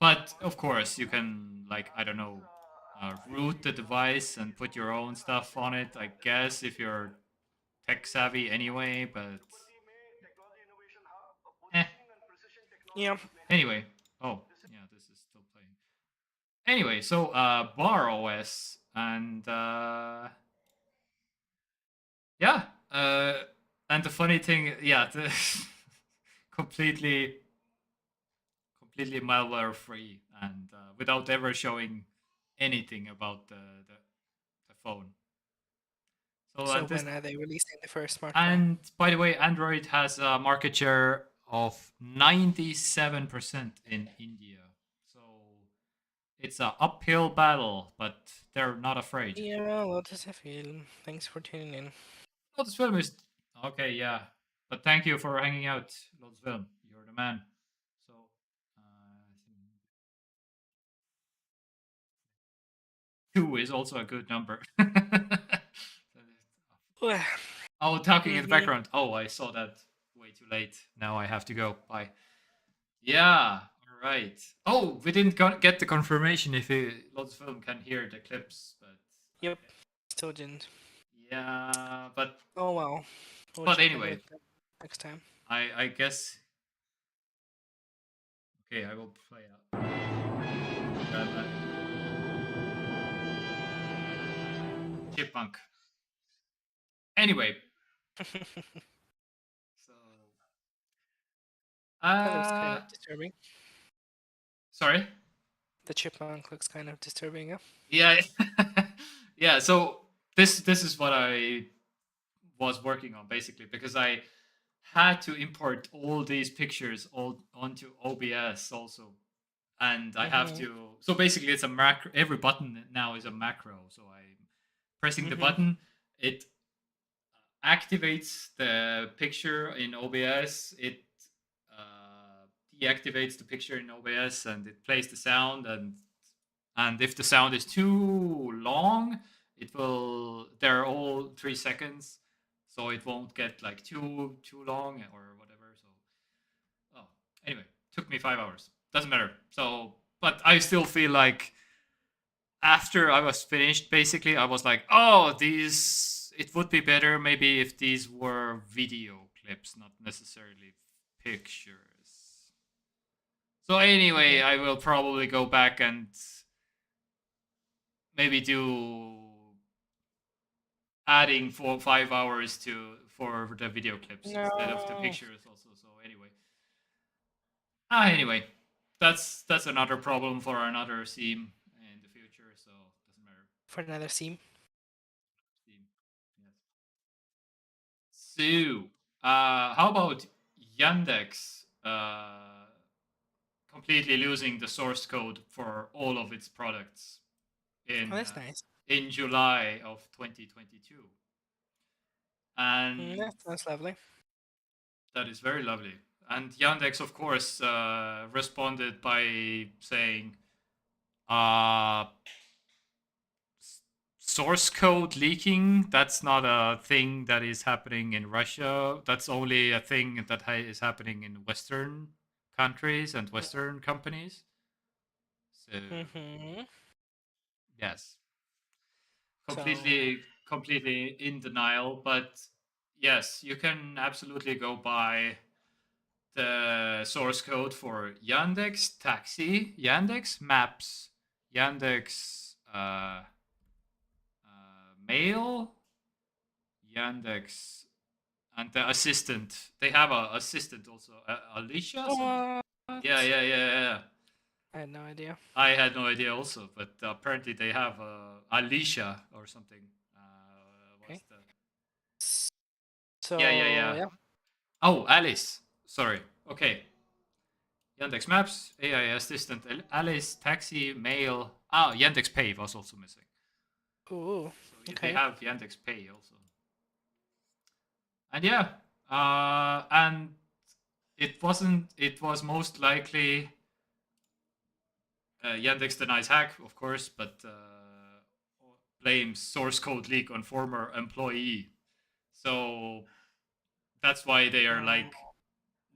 but of course you can like I don't know, root the device and put your own stuff on it. I guess if you're tech savvy anyway, but eh. Yeah. Anyway, oh yeah, this is still playing. Anyway, so Bar OS and yeah, and the funny thing, yeah, completely completely malware free and without ever showing anything about the phone. So So and this when are they releasing the first smartphone? and by the way, Android has a market share of 97% in India. So it's a uphill battle, but they're not afraid. Yeah, what does it feel? Thanks for tuning in. Lotus Film is okay, yeah. But thank you for hanging out, Lotus Film. You're the man. So, two is also a good number. Oh, talking in the Mhm. background. Oh, I saw that way too late. Now I have to go. Bye. Yeah. All right. Oh, we didn't get the confirmation if Lotus Film can hear the clips, but Yep. Still didn't. yeah. But Oh well. We'll but check into anyway, it next time. I guess okay. I will play out. Chipmunk. Anyway, so That looks kind uh, of disturbing. sorry. The chipmunk looks kind of disturbing. Yeah. Yeah, yeah. So this is what I was working on basically because I had to import all these pictures all onto OBS also, and I have Mhm. to. So basically, it's a macro. Every button now is a macro. So I'm pressing the Mhm. button. It activates the picture in OBS. It deactivates the picture in OBS, and it plays the sound. And if the sound is too long, it will. They're all 3 seconds, so it won't get like too long or whatever. So oh, anyway, took me 5 hours. Doesn't matter. So, but I still feel like after I was finished, basically, I was like, oh, these. It would be better maybe if these were video clips, not necessarily pictures. So anyway, Mhm. I will probably go back and maybe do adding 4 5 hours to for the video clips instead of the No. pictures also. So anyway, anyway, that's another problem for another theme in the future. So doesn't matter. For another seam. Theme, yes. So, how about Yandex completely losing the source code for all of its products Oh, in that's nice. in July of 2022, and That sounds lovely. that is very lovely. And Yandex, of course, responded by saying, uh, source code leaking, that's not a thing that is happening in Russia. That's only a thing that is happening in Western countries and Western companies. So, Mhm. yes, So completely in denial. But yes, you can absolutely go by the source code for Yandex Taxi, Yandex Maps, Yandex Mail, Yandex, and the assistant. They have a assistant also, Alicia. Something. What? Yeah. I had no idea. I had no idea also, but apparently they have Alicia or something. Okay. What's the? So Yeah. yeah. Oh, Alice. Sorry. Okay. Yandex Maps, AI assistant, Alice, taxi, mail. Ah, Yandex Pay was also missing. Ooh. So they Okay. have Yandex Pay also. And yeah, and it wasn't. It was most likely Yandex denies hack, of course, but blames source code leak on former employee. So that's why they are No. like,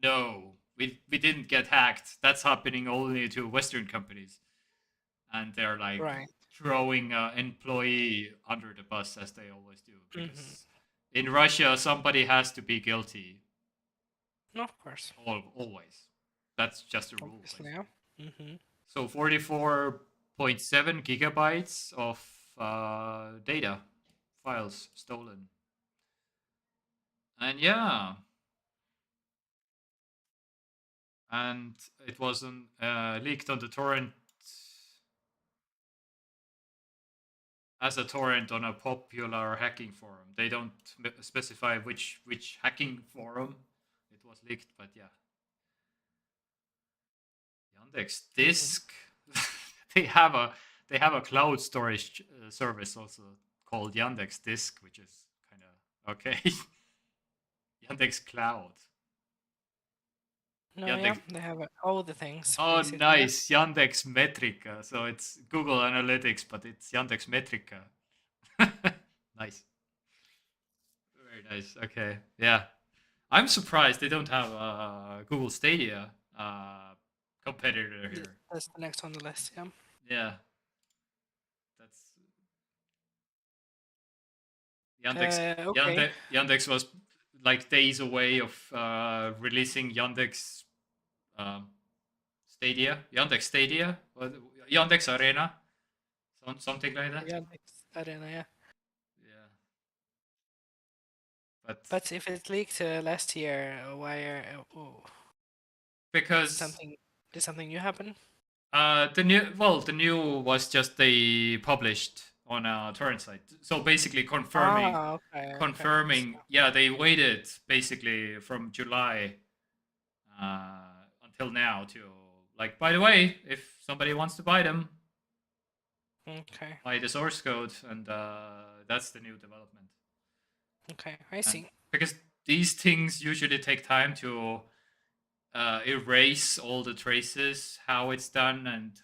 no, we didn't get hacked. That's happening only to Western companies, and they're like Right. throwing an employee under the bus as they always do, Mm-hmm. because in Russia somebody has to be guilty. No, of course. Always. That's just a rule, Obviously, yeah. basically. Mm-hmm. So 44.7 gigabytes of data files stolen. And yeah, and it wasn't leaked on the torrent as a torrent on a popular hacking forum. They don't specify which hacking forum it was leaked, but yeah. Yandex Disk. they have a they have a cloud storage service also called Yandex Disk, which is kind of okay. Yandex Cloud. No, yeah. Yandex. They have all the things Oh, basically. Yeah. nice. Yandex Metrica. So it's Google Analytics, but it's Yandex Metrica. Nice. Very nice. Okay. Yeah. I'm surprised they don't have a Google Stadia competitor here. That's the next on the list. Yeah. Yeah. That's Yandex. Okay. Yandex was like days away of releasing Yandex um, Stadia. Yandex Stadia. Yandex Arena. Something like that. Yeah. I don't know. Yeah. Yeah. But But if it leaked last year, why are because something did something new happen? the new was just they published on a torrent site. So basically Okay. confirming. Yeah, they waited basically from July until now to like. By the way, if somebody wants to buy them, Okay. buy the source code, and that's the new development. Okay. I And see. because these things usually take time to erase all the traces, how it's done, and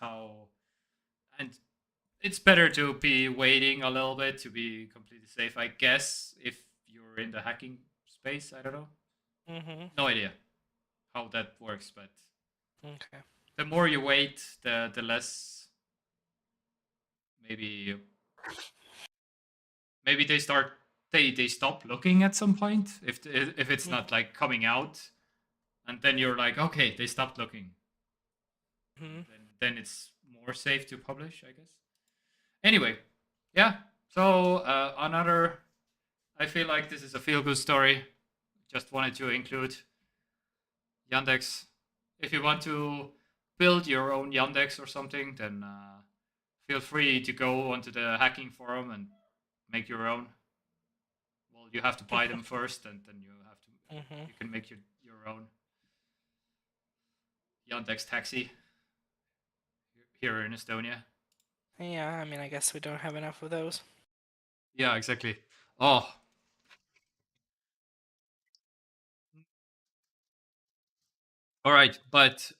it's better to be waiting a little bit to be completely safe, I guess, if you're in the hacking space. I don't know. Mm-hmm. No idea how that works, but Okay. the more you wait, the less maybe they start they stop looking at some point if it's not like coming out, and then you're like, okay, they stopped looking. Mm-hmm. Then it's more safe to publish, I guess. Anyway, yeah. So another. I feel like this is a feel good story. Just wanted to include Yandex. If you want to build your own Yandex or something, then feel free to go onto the hacking forum and make your own. Well, you have to buy them first, and then Mm-hmm. you can make your own Yandex taxi here in Estonia. Yeah. I mean, I guess we don't have enough of those. Yeah, exactly. Oh, all right, but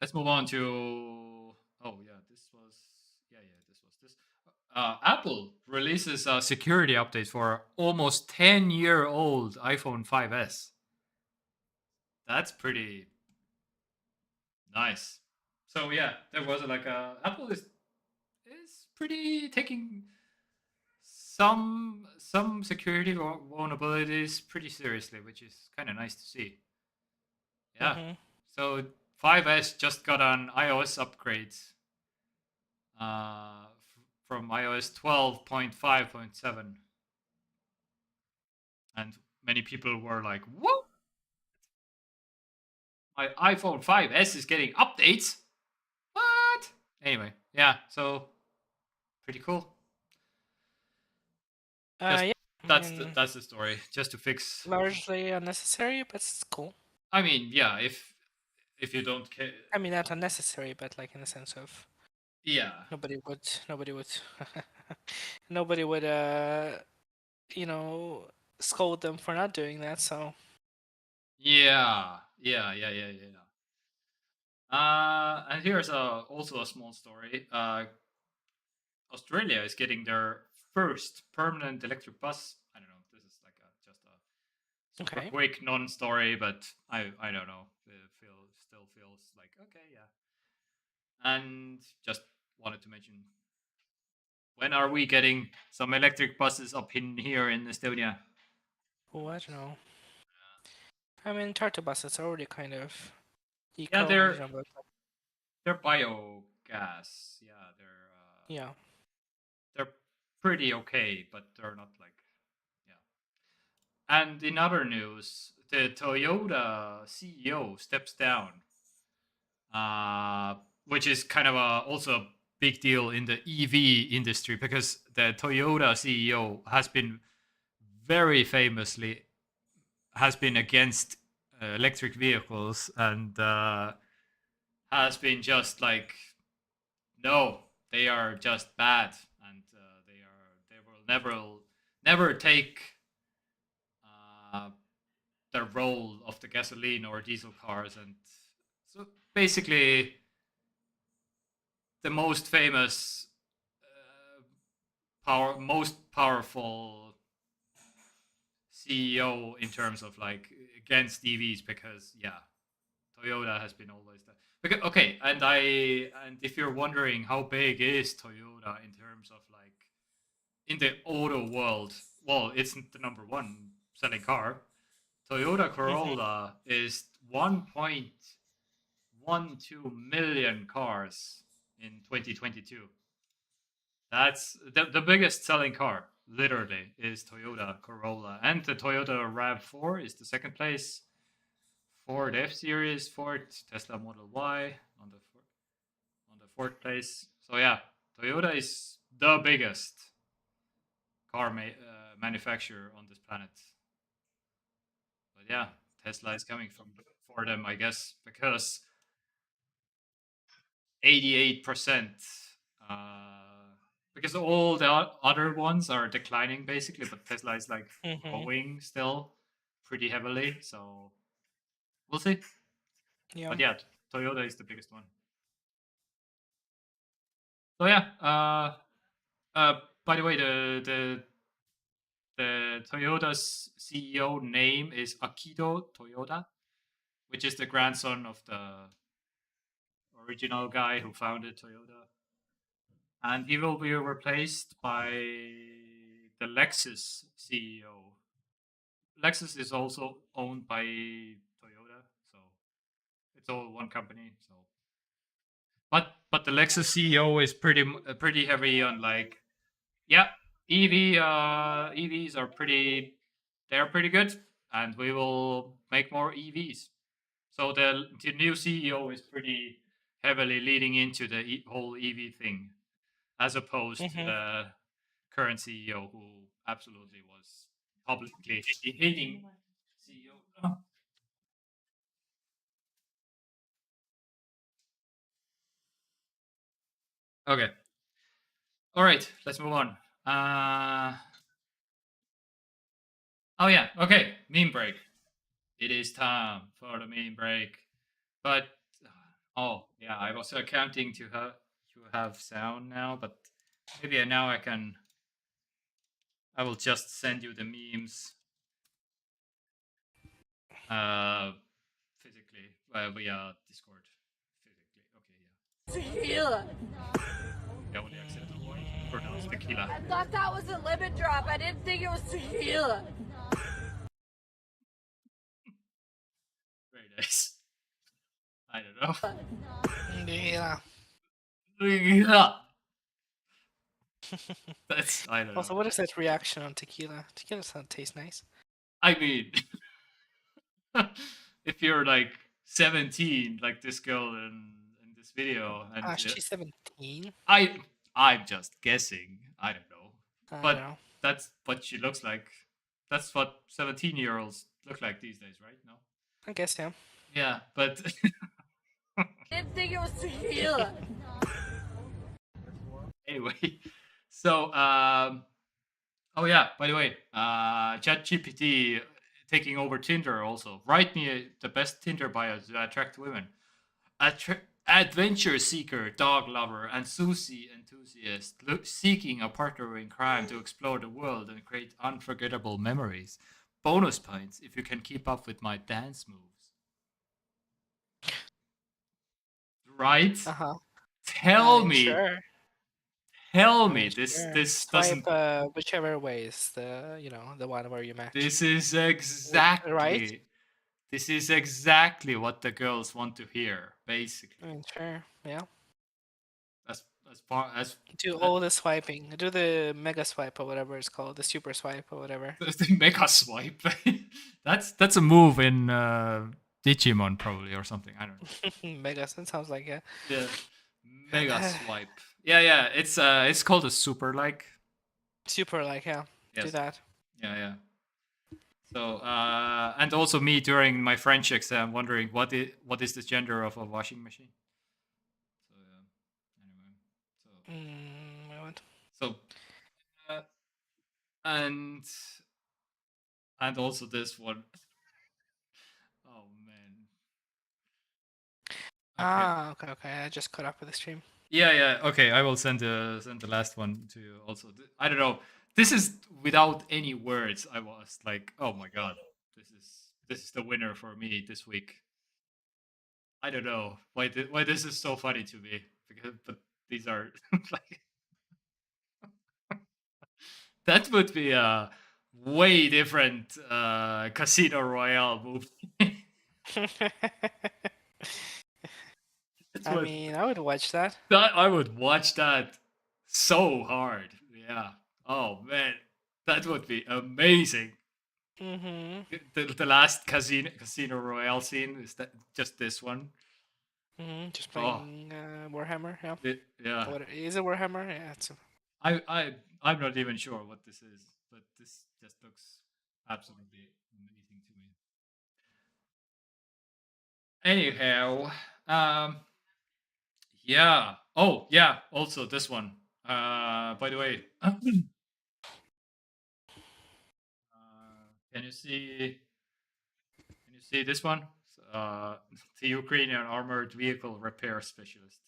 let's move on to. Oh yeah, this was. This was this. Apple releases a security update for almost 10-year-old iPhone 5s. That's pretty nice. So yeah, there was like a Apple is pretty taking some security vulnerabilities pretty seriously, which is kind of nice to see. Yeah. Mm-hmm. So 5S just got an iOS upgrade uh, from iOS 12.5.7. And many people were like, what? My iPhone 5S is getting updates? What? Anyway, yeah, so pretty cool. Just Yeah. that's the story. Just to fix. Largely unnecessary, but it's cool. I mean, yeah, if you don't care. I mean, not unnecessary, but like in the sense of Yeah. nobody would, nobody would, scold them for not doing that. So Yeah. And here's also a small story. Australia is getting their first permanent electric bus. I don't know. This is like just a super okay. quick non-story, but I don't know. It still feels like okay, yeah. And just wanted to mention, when are we getting some electric buses up in here in Estonia? Oh, I don't know. I mean, Tartu buses are already kind of Yeah, eco. I don't know, but they're biogas. Yeah, yeah. they're pretty okay, but they're not like yeah. And in other news, the Toyota CEO steps down, which is kind of also a big deal in the EV industry because the Toyota CEO has been very famously has been against electric vehicles and has been just like no, they are just bad and they will never take uh, the role of the gasoline or diesel cars. And so basically the most famous most powerful CEO in terms of like against EVs because yeah, Toyota has been always that. Because, okay, and if you're wondering how big is Toyota in terms of like in the auto world, well, it's the number one selling car. Toyota Corolla is 1.12 million cars in 2022. That's the biggest selling car, literally, is Toyota Corolla. And the Toyota RAV4 is the second place. Ford F Series, Ford Tesla Model Y on the fourth place. So yeah, Toyota is the biggest car manufacturer on this planet. But yeah, Tesla is coming for them, I guess, because 88%. Because all the other ones are declining basically, but Tesla is like growing still pretty heavily. So we'll see. Yeah. But yeah, Toyota is the biggest one. So yeah. By the way, the Toyota's CEO name is Akito Toyoda, which is the grandson of the original guy who founded Toyota. And he will be replaced by the Lexus CEO. Lexus is also owned by Toyota, so it's all one company. So, but the Lexus CEO is pretty heavy on like, yeah, EVs are they're pretty good, and we will make more EVs. So the new CEO is pretty heavily leading into the whole EV thing, as opposed to the current CEO who absolutely was publicly hating CEO. Oh. Okay. All right. Let's move on. Oh yeah. Okay. Meme break. It is time for the meme break. But oh yeah, I was counting to have sound now, but maybe now I can. I will just send you the memes uh, physically via Discord. Physically, okay, yeah. Tequila. I only accidentally pronounced tequila. I thought that was a lemon drop. I didn't think it was tequila. Very nice. I don't know. Yeah. Tequila. That's I don't know. Also, what is that reaction on tequila? Tequila doesn't taste nice. I mean, if you're like 17, like this girl in this video, and Ah, she's 17. I'm just guessing. I don't know, I don't but know. that's what she looks like. That's what 17-year-olds look like these days, right? No. I guess yeah. Yeah, but I didn't think it was tequila. anyway, so oh yeah, by the way, ChatGPT taking over Tinder also. Write me the best Tinder bio to attract women. Adventure seeker, dog lover, and sushi enthusiast seeking a partner in crime to explore the world and create unforgettable memories. Bonus points if you can keep up with my dance moves. Right? Uh-huh. Tell me, Sure. tell I me, mean, this sure. this Swipe doesn't. whichever way is the one where you match. This is Right? exactly what the girls want to hear, I basically. mean, sure. Yeah. As far as Do all the swiping. Do the mega swipe or whatever it's called, the super swipe or whatever. the mega swipe. That's a move in Digimon probably or something. I don't know. Mega, that sounds like yeah. Yeah, mega swipe. Yeah. It's called a super like. Super like yeah. Do Yes. that. Yeah. So and also me during my French exam wondering what is the gender of a washing machine. So anyway, What? so uh, and also this one. Oh man. Okay. Okay. I just caught up with the stream. Yeah. Okay, I will send the last one to you also. I don't know. This is without any words. I was like, oh my god, this is the winner for me this week. I don't know why this is so funny to me but these are like that would be a way different Casino Royale movie. I mean, I would watch that. I would watch that so hard. Yeah. Oh man, that would be amazing. Mm-hmm. The last Casino Royale scene is that just this one. Mm-hmm. Just Oh, playing Warhammer. Yeah. yeah. What is it? Warhammer? Yeah. It's I'm not even sure what this is, but this just looks absolutely amazing to me. Anyhow, yeah. Oh, yeah. Also, this one. By the way, can you see? Can you see this one? The Ukrainian armored vehicle repair specialist.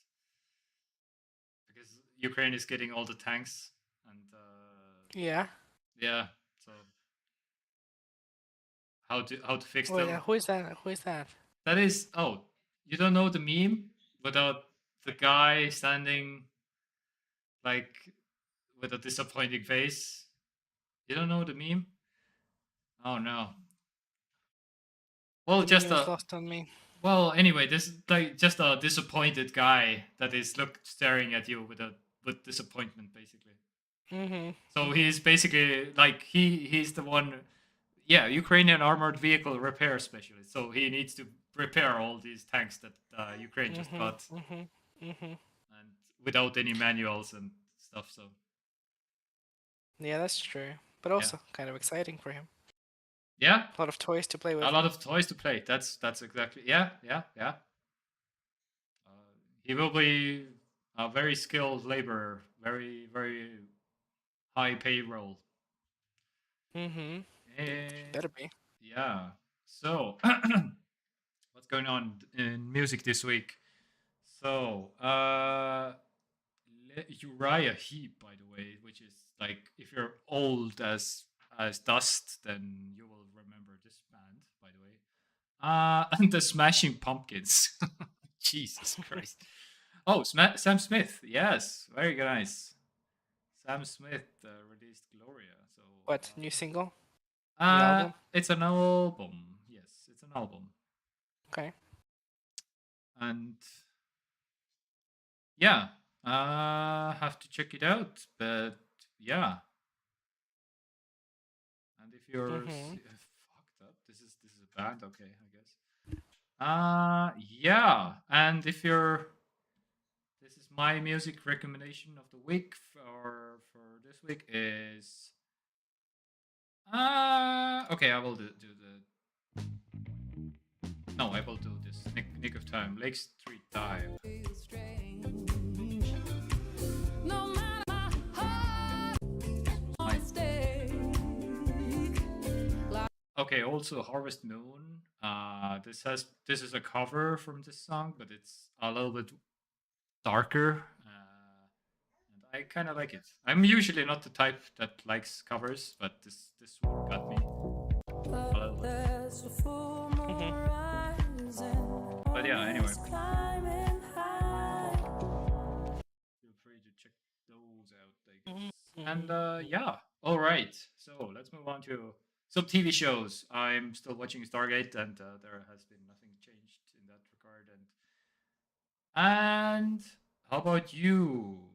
Because Ukraine is getting all the tanks and yeah. yeah. So how to fix Wait, them? who is that? Who is that? That is you don't know the meme without the guy standing like with a disappointing face. You don't know the meme? Oh no. Well, The just meme is a lost on me. well. Anyway, this is like just a disappointed guy that is staring at you with disappointment, basically. Mm-hmm. So he's basically like he's the one, yeah, Ukrainian armored vehicle repair specialist. So he needs to repair all these tanks that Ukraine just got, and without any manuals and stuff. So Yeah, that's true. But also kind of exciting for him. yeah, A lot of toys to play with. a lot of toys to play. That's exactly yeah. He will be a very skilled laborer, very high payroll. Mm-hmm. Better be. Yeah. So, what's going on in music this week? So, Uriah Heep, by the way, which is like if you're old as dust, then you will remember this band, by the way. And the Smashing Pumpkins. Jesus Christ. Oh, Sam Smith. Yes, very nice. Sam Smith released Gloria. So What, new single? New album? it's an album. Yes, it's an album. Okay. And yeah, Have to check it out, but yeah. And if you're fucked up, this is a band, okay, I guess. Yeah, and if you're, this is my music recommendation of the week for this week is okay, I will do the no, I will do this Nick of Time, Lake Street Dive. Okay, also Harvest Moon. This is a cover from this song, but it's a little bit darker, and I kind of like it. I'm usually not the type that likes covers, but this one got me a little bit. But yeah, anyway, feel free to check those out, I guess. And yeah, all right. So let's move on to some TV shows. I'm still watching Stargate, and there has been nothing changed in that regard. And how about you?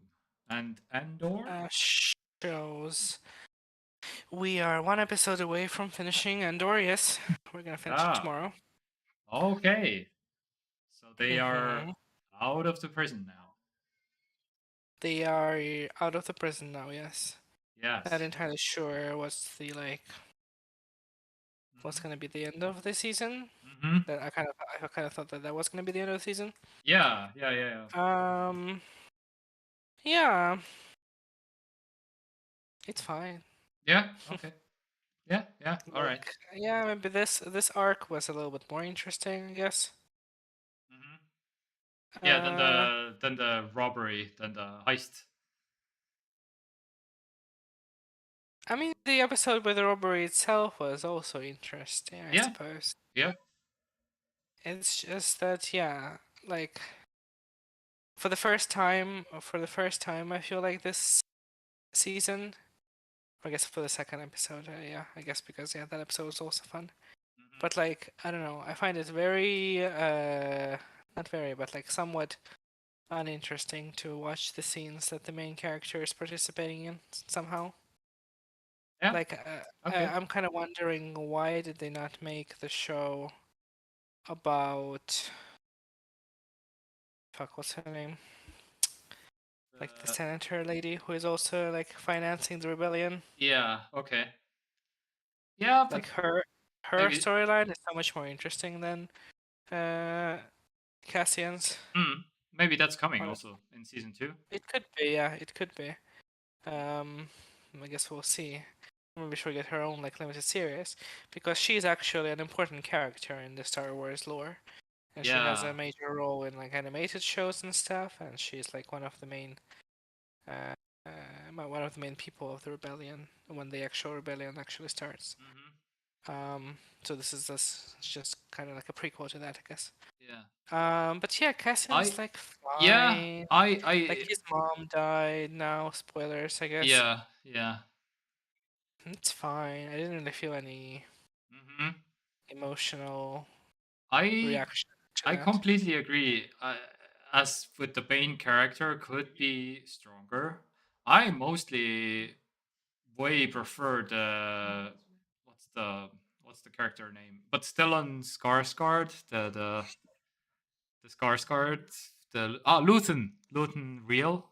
And Andor? Shows. We are one episode away from finishing Andor, yes. We're gonna finish it tomorrow. Okay. So they are out of the prison now. They are out of the prison now, yes. Yes. Not entirely sure what's the what's gonna be the end of the season. That I kind of thought that was gonna be the end of the season. Yeah. Yeah. It's fine. Yeah. Okay. Yeah. All right. Yeah, maybe this arc was a little bit more interesting, I guess. Yeah, than the robbery, than the heist. I mean, the episode with the robbery itself was also interesting, I suppose. Yeah. It's just that, yeah, like for the first time, I feel like this season, I guess for the second episode, yeah, I guess because that episode was also fun. But like, I don't know, I find it very, not very, but like somewhat uninteresting to watch the scenes that the main character is participating in somehow. Yeah. Like, I'm kind of wondering why did they not make the show about what's her name? Like the senator lady who is also like financing the rebellion. Yeah. Okay. Yeah, but like her storyline is so much more interesting than Cassian's. Maybe that's coming also in season 2. It could be, yeah, it could be. I guess we'll see. Maybe she'll get her own like limited series because she's actually an important character in the Star Wars lore, and she has a major role in like animated shows and stuff. And she's like one of the main people of the rebellion when the actual rebellion actually starts. So this is just kind of like a prequel to that, I guess. Yeah. But yeah, Cassian's like fine. Yeah. I like his mom died now. Spoilers, I guess. Yeah. It's fine. I didn't really feel any emotional reaction to I that. completely agree. As with the main character could be stronger. I mostly way prefer the what's the character name? But still on Skarsgård, the Skarsgård, Luthen Real.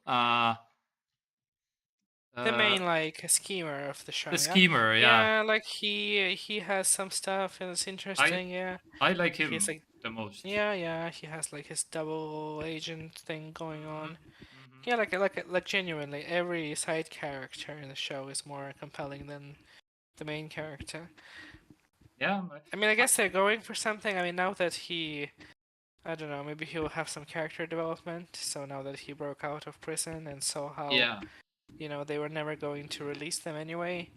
The main like schemer of the show. The schemer, yeah. Yeah, like he has some stuff and it's interesting. I like him He's like the most. Yeah. He has like his double agent thing going on. Yeah, like genuinely, every side character in the show is more compelling than the main character. Yeah. I mean, I guess they're going for something. I mean, now that I don't know, maybe he'll have some character development. So now that he broke out of prison and saw how, they were never going to release them anyway.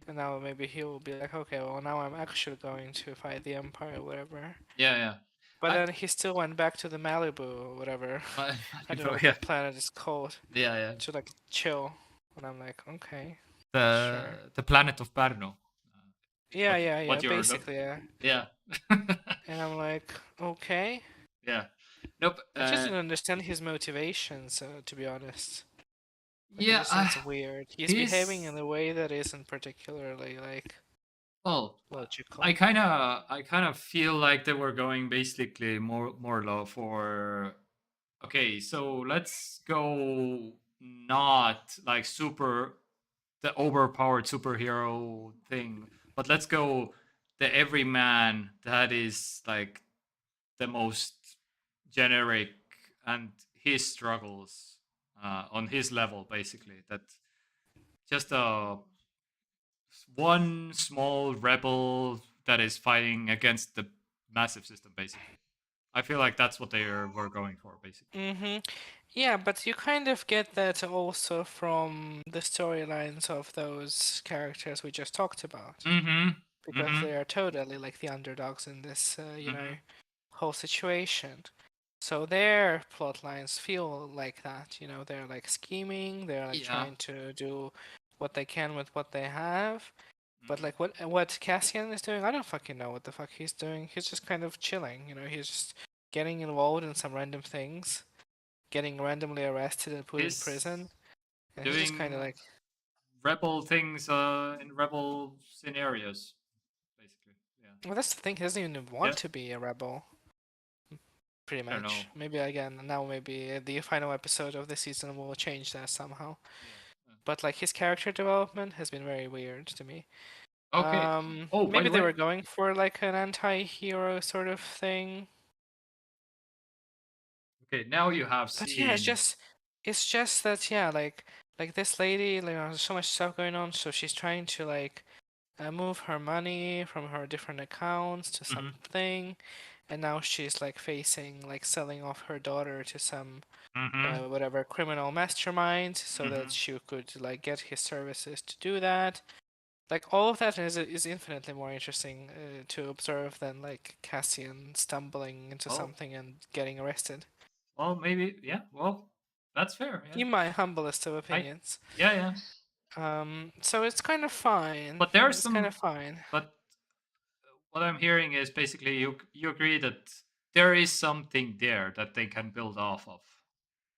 And now maybe he'll be like, okay, well, now I'm actually going to fight the Empire or whatever. Yeah. But then he still went back to the Malibu or whatever. I don't know what the planet is called. Yeah. To like chill. And I'm like, okay. The planet of Perno. Yeah. Basically, yeah. Yeah. And I'm like, okay. Yeah. Nope. Which is even understand his motivations, to be honest. Like, it Yeah, just seems weird. He's behaving he's in a way that isn't particularly, like, well. logical. I kind of feel like they were going basically more low for. Okay, so let's go not like super the overpowered superhero thing, but let's go the everyman that is like the most generic and his struggles on his level basically. That just one small rebel that is fighting against the massive system basically. I feel like that's what were going for basically. Mm-hmm. Yeah, but you kind of get that also from the storylines of those characters we just talked about, Mm-hmm. because Mm-hmm. they are totally like the underdogs in this, Mm-hmm. whole situation. So their plot lines feel like that, they're like scheming, they're like Yeah. trying to do what they can with what they have. But Mm-hmm. like what Cassian is doing, I don't fucking know what the fuck he's doing. He's just kind of chilling, he's just getting involved in some random things, getting randomly arrested and put in He's prison, and he's just kind of doing like, rebel things in rebel scenarios, basically. Yeah. well, that's the thing. He doesn't even Yeah. want to be a rebel, pretty I don't know. much. Maybe again, now maybe the final episode of the season will change that somehow. Yeah. But like his character development has been very weird to me. Okay. Oh, by Maybe the they way. were going for like an anti-hero sort of thing. Okay, now you have But yeah, seen. it's just that yeah, like this lady, there's so much stuff going on, so she's trying to like move her money from her different accounts to Mm-hmm. something, and now she's like facing like selling off her daughter to some Mm-hmm. whatever criminal mastermind so that Mm-hmm. she could like get his services to do that. Like all of that is infinitely more interesting to observe than like Cassian stumbling into Oh, something and getting arrested. well, maybe. Yeah. Well, that's fair. Yeah. In my humblest of I. opinions. Yeah. Yeah. So it's kind of fine. But there's It's kind of some. fine. But what I'm hearing is basically you agree that there is something there that they can build off of,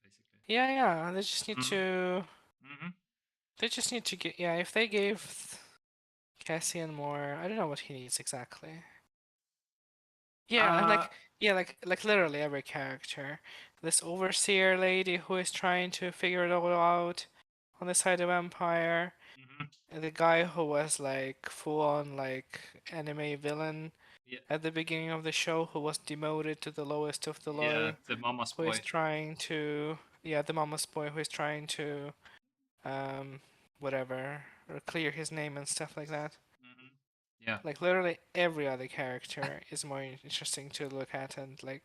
basically. Yeah, yeah. They just need Mm-hmm. to. Mm-hmm. They just need to get. Yeah, if they gave Cassian more, I don't know what he needs exactly. Yeah, and Uh. like literally every character. This overseer lady who is trying to figure it all out on the side of Empire. Mm-hmm. And the guy who was like full on like anime villain Yeah. at the beginning of the show, who was demoted to the lowest of the Yeah. low, The mama's who is boy. trying to, yeah, the mama's boy who is trying to um whatever, or clear his name and stuff like that. Mm-hmm. Yeah. Like literally every other character is more interesting to look at and like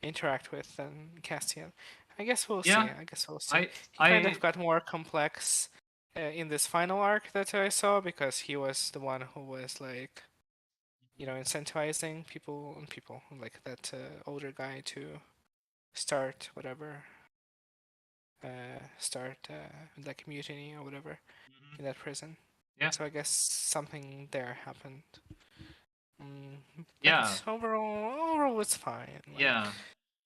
interact with than Castian. I guess we'll see. Yeah. I guess we'll see. I. He kind I. of got more complex in this final arc that I saw, because he was the one who was like, incentivizing people like that older guy to start whatever, start like mutiny or whatever Mhm. in that prison. Yeah. So I guess something there happened. Yeah. But overall, it's fine. Like, Yeah.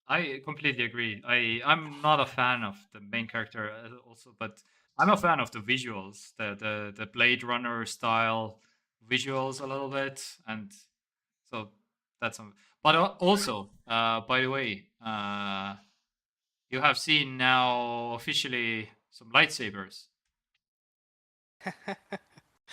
I completely agree. I'm not a fan of the main character also, but I'm a fan of the visuals, the Blade Runner style visuals a little bit, and so that's some. But also, by the way, you have seen now officially some lightsabers,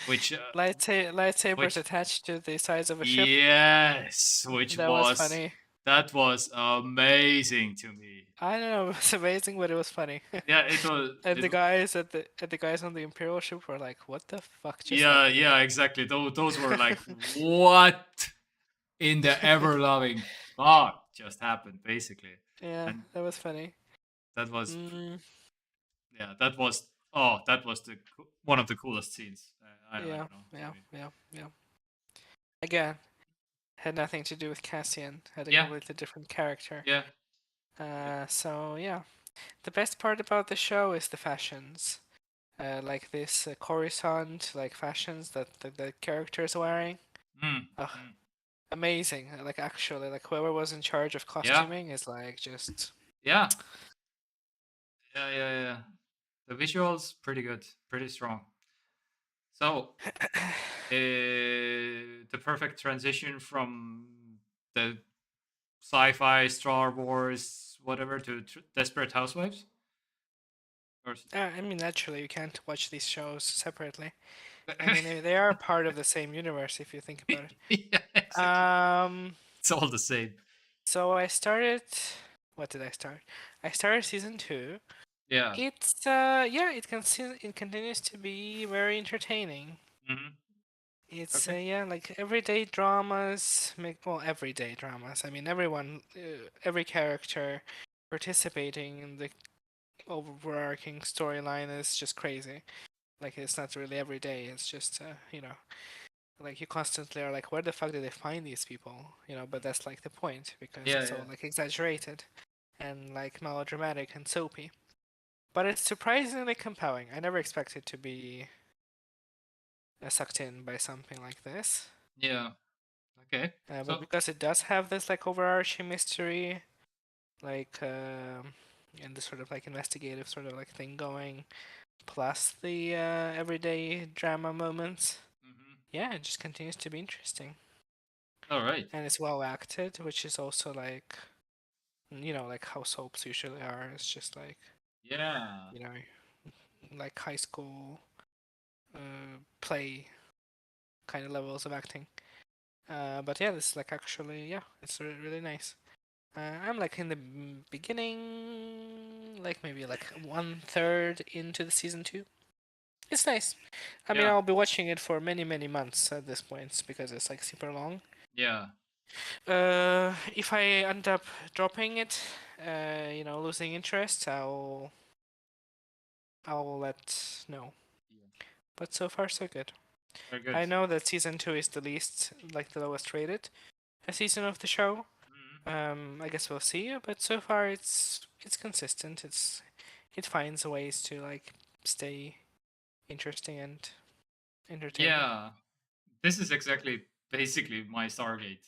which lightsabers which attached to the sides of a ship. yes, which That was was funny. that was amazing to me. I don't know, it was amazing, but it was funny. Yeah, it was. And the guys the guys on the Imperial ship were like, "What the fuck just Yeah, happened?" yeah, exactly. Those were like, what in the ever loving fuck just happened, basically. Yeah, And that was funny. that was, Mm, yeah, that was one of the coolest scenes. I yeah, don't know. yeah, Maybe. yeah, yeah. Again, had nothing to do with Cassian. Had a Yeah, completely different character. yeah, yeah. So yeah, the best part about the show is the fashions. Like this Coruscant like fashions that the character is wearing. Mm, Ugh, mm. amazing. Like actually, like whoever was in charge of Yeah, costuming is like just Yeah. Yeah. The visuals pretty good, pretty strong. So the perfect transition from the sci-fi Star Wars whatever to Desperate Housewives. Or I mean, naturally, you can't watch these shows separately. I mean, they are part of the same universe if you think about it. yeah, exactly. Um, It's all the same. so I started. What did I start? I started season 2. Yeah. It's yeah, it continues to be very entertaining. Hmm. It's Okay. yeah, like everyday dramas, everyday dramas. I mean, everyone, every character participating in the overarching storyline is just crazy. Like it's not really every day. It's just like you constantly are like, where the fuck did they find these people? But that's like the point because Yeah, it's all yeah. like exaggerated and like melodramatic and soapy. But it's surprisingly compelling. I never expected to be sucked in by something like this. Yeah. Okay. But So. because it does have this like overarching mystery, like and this sort of like investigative sort of like thing going, plus the everyday drama moments, Hmm. yeah, it just continues to be interesting. All right. And it's well acted, which is also like like how soaps usually are. It's just like Yeah. you know like high school play kind of levels of acting. But yeah, this is like actually yeah, it's really nice. I'm like in the beginning, like maybe like 1/3 into the season 2. It's nice. I mean, Yeah. I'll be watching it for many months at this point because it's like super long. Yeah. If I end up dropping it, losing interest, I'll let know. Yeah. But so far so good. Very good. I know that season 2 is the least, like the lowest rated season of the show. Hmm. I guess we'll see, but so far it's consistent. It finds ways to like stay interesting and entertaining. Yeah. This is exactly basically my Stargate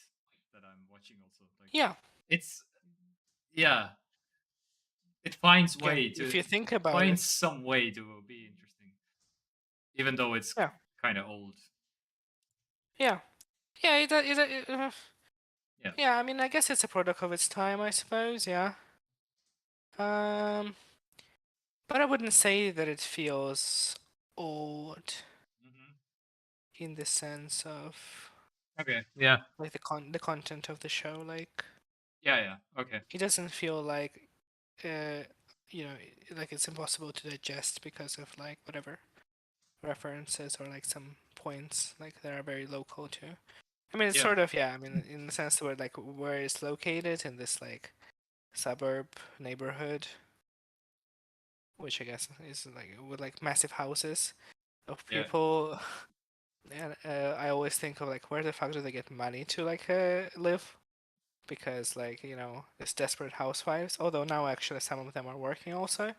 that I'm watching also. Like Yeah, it's yeah, it finds again, way if to you think it about finds it, some way to be interesting, even though it's yeah, kind of old. yeah, yeah, Yeah. yeah. I mean, I guess it's a product of its time, I suppose. Yeah. Um, but I wouldn't say that it feels old Hmm. in the sense of Okay. Yeah. like the content of the show. Like Yeah. Okay. it doesn't feel like uh, like it's impossible to digest because of like whatever references or like some points like that are very local too. I mean, it's Yeah. sort of yeah. I mean, in the sense where like where it's located in this like suburb neighborhood, which I guess is like with like massive houses of Yeah. people. And I always think of like where the fuck do they get money to like live? Because like it's desperate housewives. Although now actually some of them are working also.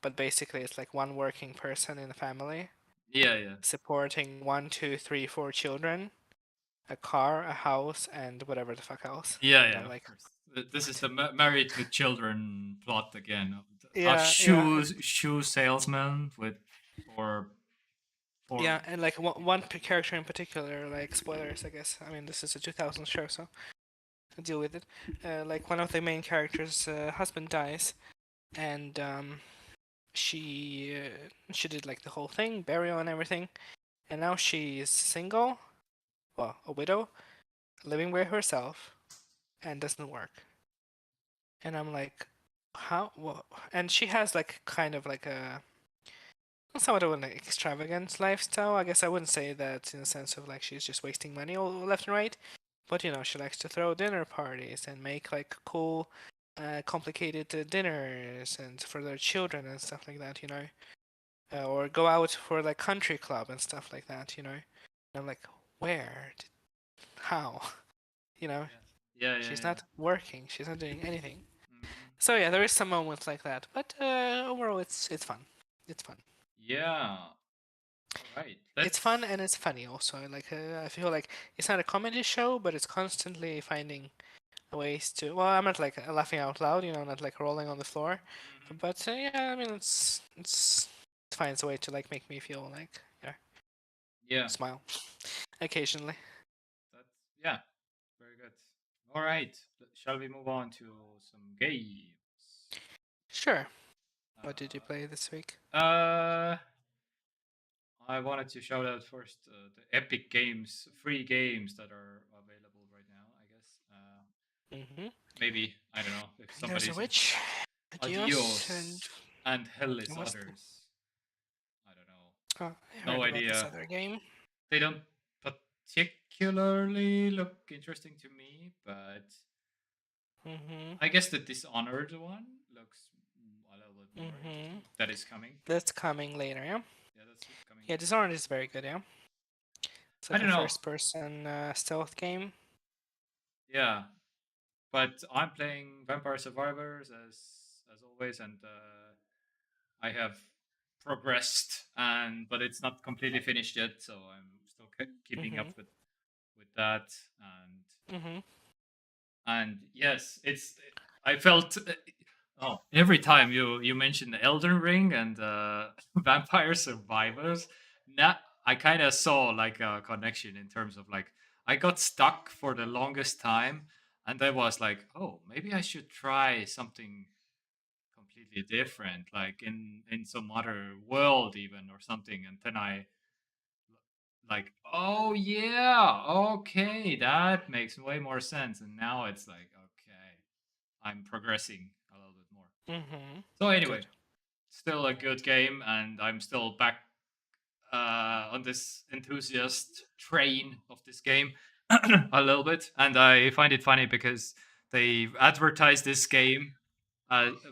But basically, it's like one working person in the family Yeah. supporting one, two, three, four children, a car, a house, and whatever the fuck else. And Yeah. I'm Of like, course. This is what? the married with children plot again. Of Yeah, yeah, shoe salesman with for for yeah, and like one character in particular, like spoilers, I guess. I mean, this is a 2000 show, so I'll deal with it. Like one of the main characters' husband dies, and she did like the whole thing, burial and everything, and now she's single, well, a widow, living by herself, and doesn't work. And I'm like, how? Well, and she has like kind of like a somewhat of an extravagant lifestyle. I guess I wouldn't say that in the sense of like she's just wasting money all left and right, but she likes to throw dinner parties and make like cool, complicated dinners and for their children and stuff like that. Or go out for like country club and stuff like that. And I'm like, where? How? You know, she's yeah. not working. She's not doing anything. Hmm. So yeah, there is some moments like that, but overall, it's fun. It's fun. Yeah. All right. It's fun Let's. and it's funny also. Like I feel like it's not a comedy show, but it's constantly finding ways to. Well, I'm not like laughing out loud, not like rolling on the floor, Mhm. but yeah, I mean it finds a way to like make me feel like Yeah, smile occasionally. that's yeah, very good. All right, shall we move on to some games? Sure. What did you play this week? I wanted to shout out first the Epic Games free games that are available right now. I guess Mm-hmm. maybe I don't know if There's a somebody's witch. Adios and Adios and Hell is what's Others. I don't know. oh, I No heard about this idea. other game. They don't particularly look interesting to me, but Mm-hmm. I guess the Dishonored one looks a little bit more Mm-hmm. interesting. That is coming. That's coming later, yeah? Yeah, that's coming Yeah, later. Dishonored is very good, yeah? It's I like a don't know. first-person stealth game. Yeah, but I'm playing Vampire Survivors as always, and I have progressed, and but it's not completely finished yet, so I'm still keeping up Mm-hmm. with that, and Mm-hmm. yes, it's I felt oh every time you mention Elden Ring and Vampire Survivors, now I kind of saw like a connection in terms of like I got stuck for the longest time, and I was like, oh, maybe I should try something completely different, like in some other world even or something, and then I like, oh yeah, okay, that makes way more sense, and now it's like, okay, I'm progressing a little bit more. Mm-hmm. So anyway, Good. still a good game, and I'm still back on this enthusiast train of this game a little bit, and I find it funny because they advertise this game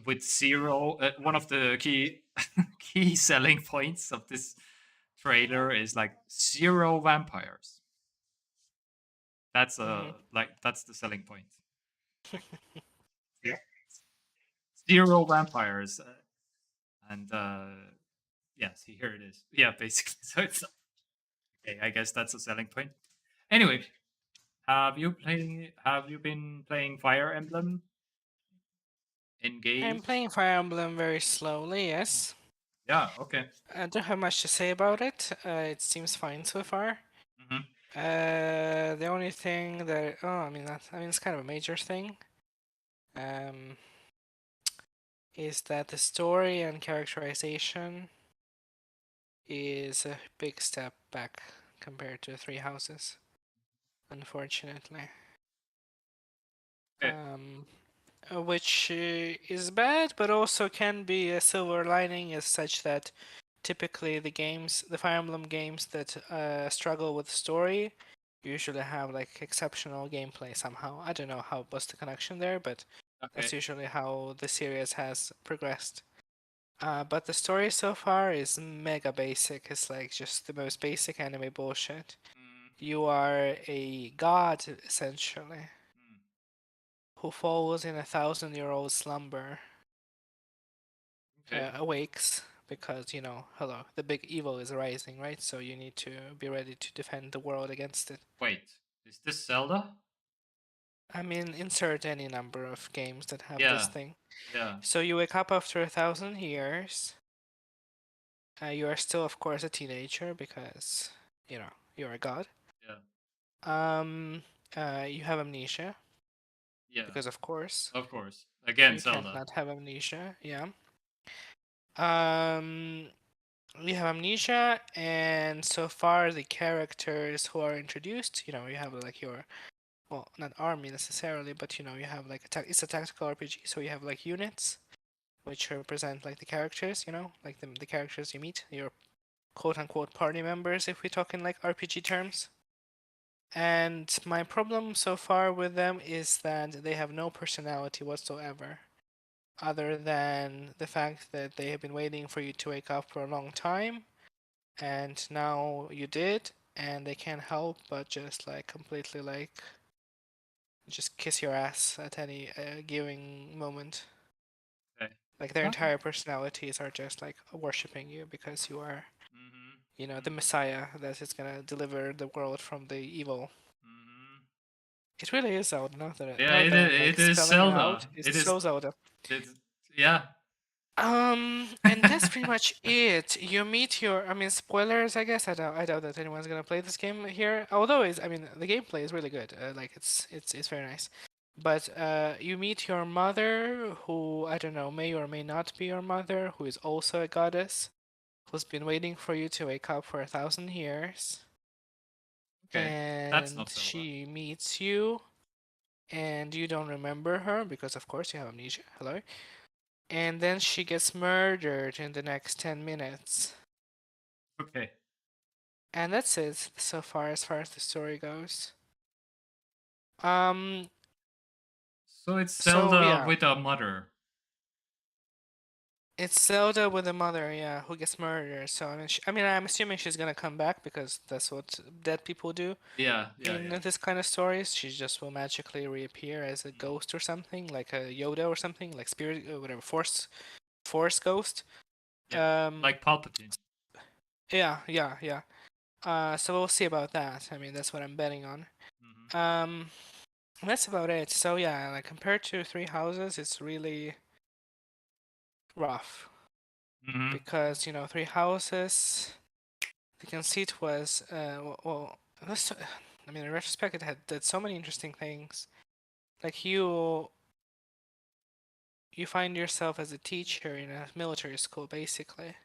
with zero. One of the key selling points of this trailer is like zero vampires. That's Mm-hmm. that's the selling point. Like, yeah. Zero vampires, and yes, here it is. Yeah, basically. So it's okay. I guess that's a selling point. Anyway, Have you been playing Fire Emblem I'm Engage? playing Fire Emblem very slowly, yes. Yeah. Okay. I don't have much to say about it. It seems fine so far. Hmm. The only thing that I mean it's kind of a major thing. Um, is that the story and characterization is a big step back compared to Three Houses, unfortunately. Okay. Which is bad, but also can be a silver lining, as such that typically the Fire Emblem games that struggle with story, usually have like exceptional gameplay somehow. I don't know what's the connection there, but Okay. that's usually how the series has progressed. But the story so far is mega basic. It's like just the most basic anime bullshit. Mm, You are a god, essentially, mm, who falls in a 1,000-year-old slumber, okay. awakes because, hello, the big evil is rising, right? So you need to be ready to defend the world against it. Wait. Is this Zelda? I mean, insert any number of games that have this Yeah. thing. Yeah. So you wake up after 1,000 years. You are still, of course, a teenager because, you're a god. Yeah. Um, you have amnesia Yeah. because, of course, Of course. Again, you can't Zelda. not have amnesia. Yeah. Um, you have amnesia, and so far the characters who are introduced, you have like your, well, not army necessarily, but you have like it's a tactical RPG, so you have like units which represent like the characters, like the characters you meet, your quote unquote party members, if we talk in like RPG terms. And my problem so far with them is that they have no personality whatsoever, other than the fact that they have been waiting for you to wake up for a long time, and now you did, and they can't help but just like completely like just kiss your ass at any given moment. Okay. Like their Okay. entire personalities are just like worshipping you because you are, Mm-hmm. the Mm-hmm. messiah that is gonna deliver the world from the evil. Mm-hmm. It really is Zelda. Yeah, Now that I'm like it is spelling it Zelda. out, It it's is. so Zelda. Yeah. And that's pretty much it. You meet your, I mean, spoilers, I guess. I doubt that anyone's gonna play this game here. Although I mean, the gameplay is really good. Like it's very nice. But you meet your mother, who I don't know, may or may not be your mother, who is also a goddess, who's been waiting for you to wake up for 1,000 years. Okay. That's And not Zelda. she meets you, and you don't remember her because, of course, you have amnesia. Hello. And then she gets murdered in the next 10 minutes. Okay. And that's it so far as the story goes. Um, So it's so Zelda yeah, with a mother. it's Zelda with a mother, yeah, who gets murdered. So I mean, I'm assuming she's gonna come back because that's what dead people do Yeah, yeah, in yeah. this kind of stories. She just will magically reappear as a ghost or something, like a Yoda or something, like spirit, whatever, force ghost. Yeah. Um, Like Palpatine. yeah. So we'll see about that. I mean, that's what I'm betting on. Mm-hmm. That's about it. So yeah, like compared to Three Houses, it's really rough Mm-hmm. because Three Houses, the conceit was I mean, in retrospect, it had did so many interesting things. Like you find yourself as a teacher in a military school, basically,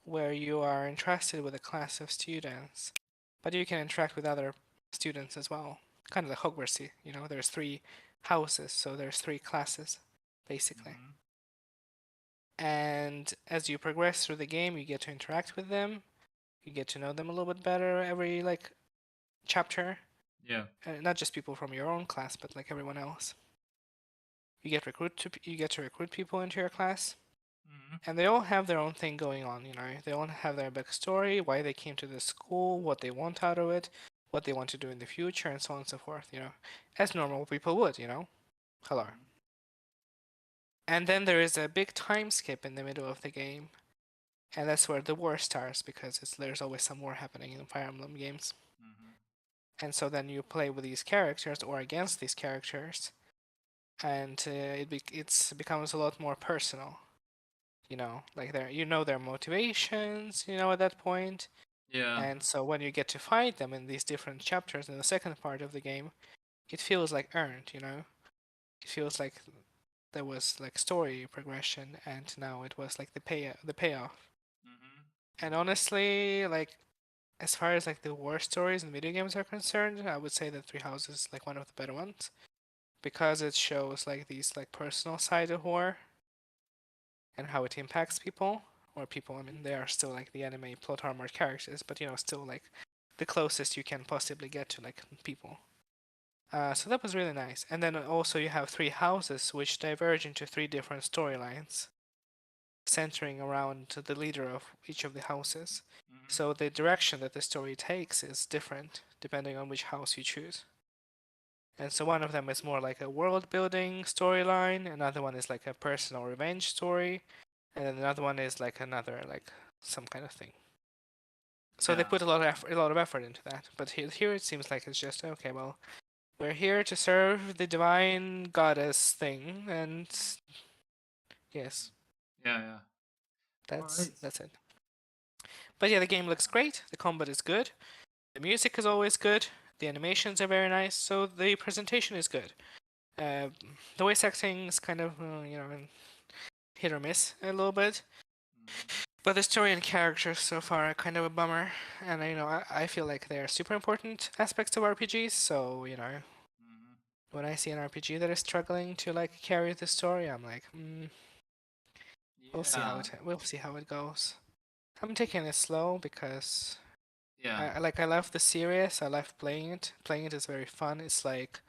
where you are entrusted with a class of students, but you can interact with other students as well. Kind of like Hogwartsy, there's three houses, so there's three classes, basically. Mm-hmm. And as you progress through the game, you get to interact with them. You get to know them a little bit better every like chapter. Yeah. Not just people from your own class, but like everyone else. You get to recruit people into your class, Mm-hmm. and they all have their own thing going on. They all have their backstory, why they came to this school, what they want out of it, what they want to do in the future, and so on and so forth. As normal people would. Hello. Mm-hmm. And then there is a big time skip in the middle of the game, and that's where the war starts because there's always some war happening in Fire Emblem games. Mm-hmm. And so then you play with these characters or against these characters, and it becomes a lot more personal. Like their motivations, at that point. Yeah. And so when you get to fight them in these different chapters in the second part of the game, it feels like earned. It feels like there was like story progression, and now it was like the payoff. Mm-hmm. And honestly, like as far as like the war stories in video games are concerned, I would say that Three Houses is like one of the better ones because it shows like these like personal side of war and how it impacts people. Or people, I mean, they are still like the anime plot armored characters, but still like the closest you can possibly get to like people. So that was really nice. And then also you have three houses which diverge into three different storylines, centering around the leader of each of the houses. Mm-hmm. So the direction that the story takes is different depending on which house you choose. And so one of them is more like a world building storyline, another one is like a personal revenge story, and then another one is like another like some kind of thing. So they put a lot of effort into that. But here it seems like it's just okay, well, we're here to serve the divine goddess thing, and yes, Yeah, yeah. that's Alright. that's it. But yeah, the game looks great. The combat is good. The music is always good. The animations are very nice. So the presentation is good. The voice acting is kind of hit or miss a little bit. Mm-hmm. But the story and characters so far are kind of a bummer, and I feel like they're super important aspects of RPGs. So Mm-hmm. when I see an RPG that is struggling to like carry the story, I'm like, Yeah. we'll see how it goes. I'm taking it slow because Yeah. I love the series. I love playing it. Playing it is very fun. It's like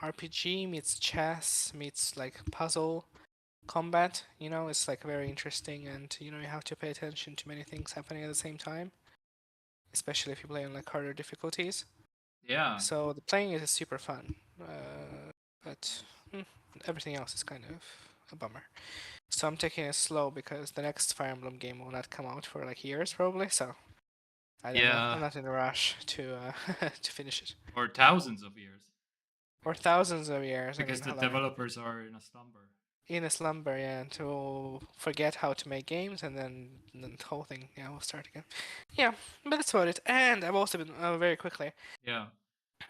RPG meets chess meets like puzzle combat. It's like very interesting, and you have to pay attention to many things happening at the same time, especially if you play on like harder difficulties. Yeah. So the playing it is super fun, but everything else is kind of a bummer. So I'm taking it slow because the next Fire Emblem game will not come out for like years probably. So I don't know. Yeah. I'm not in a rush to to finish it. Or thousands of years. Or thousands of years. I Because mean, the hello. developers are in a slumber. In a slumber, yeah, to forget how to make games, and then the whole thing, yeah, will start again. Yeah, but that's about it. And I've also been very quickly. Yeah.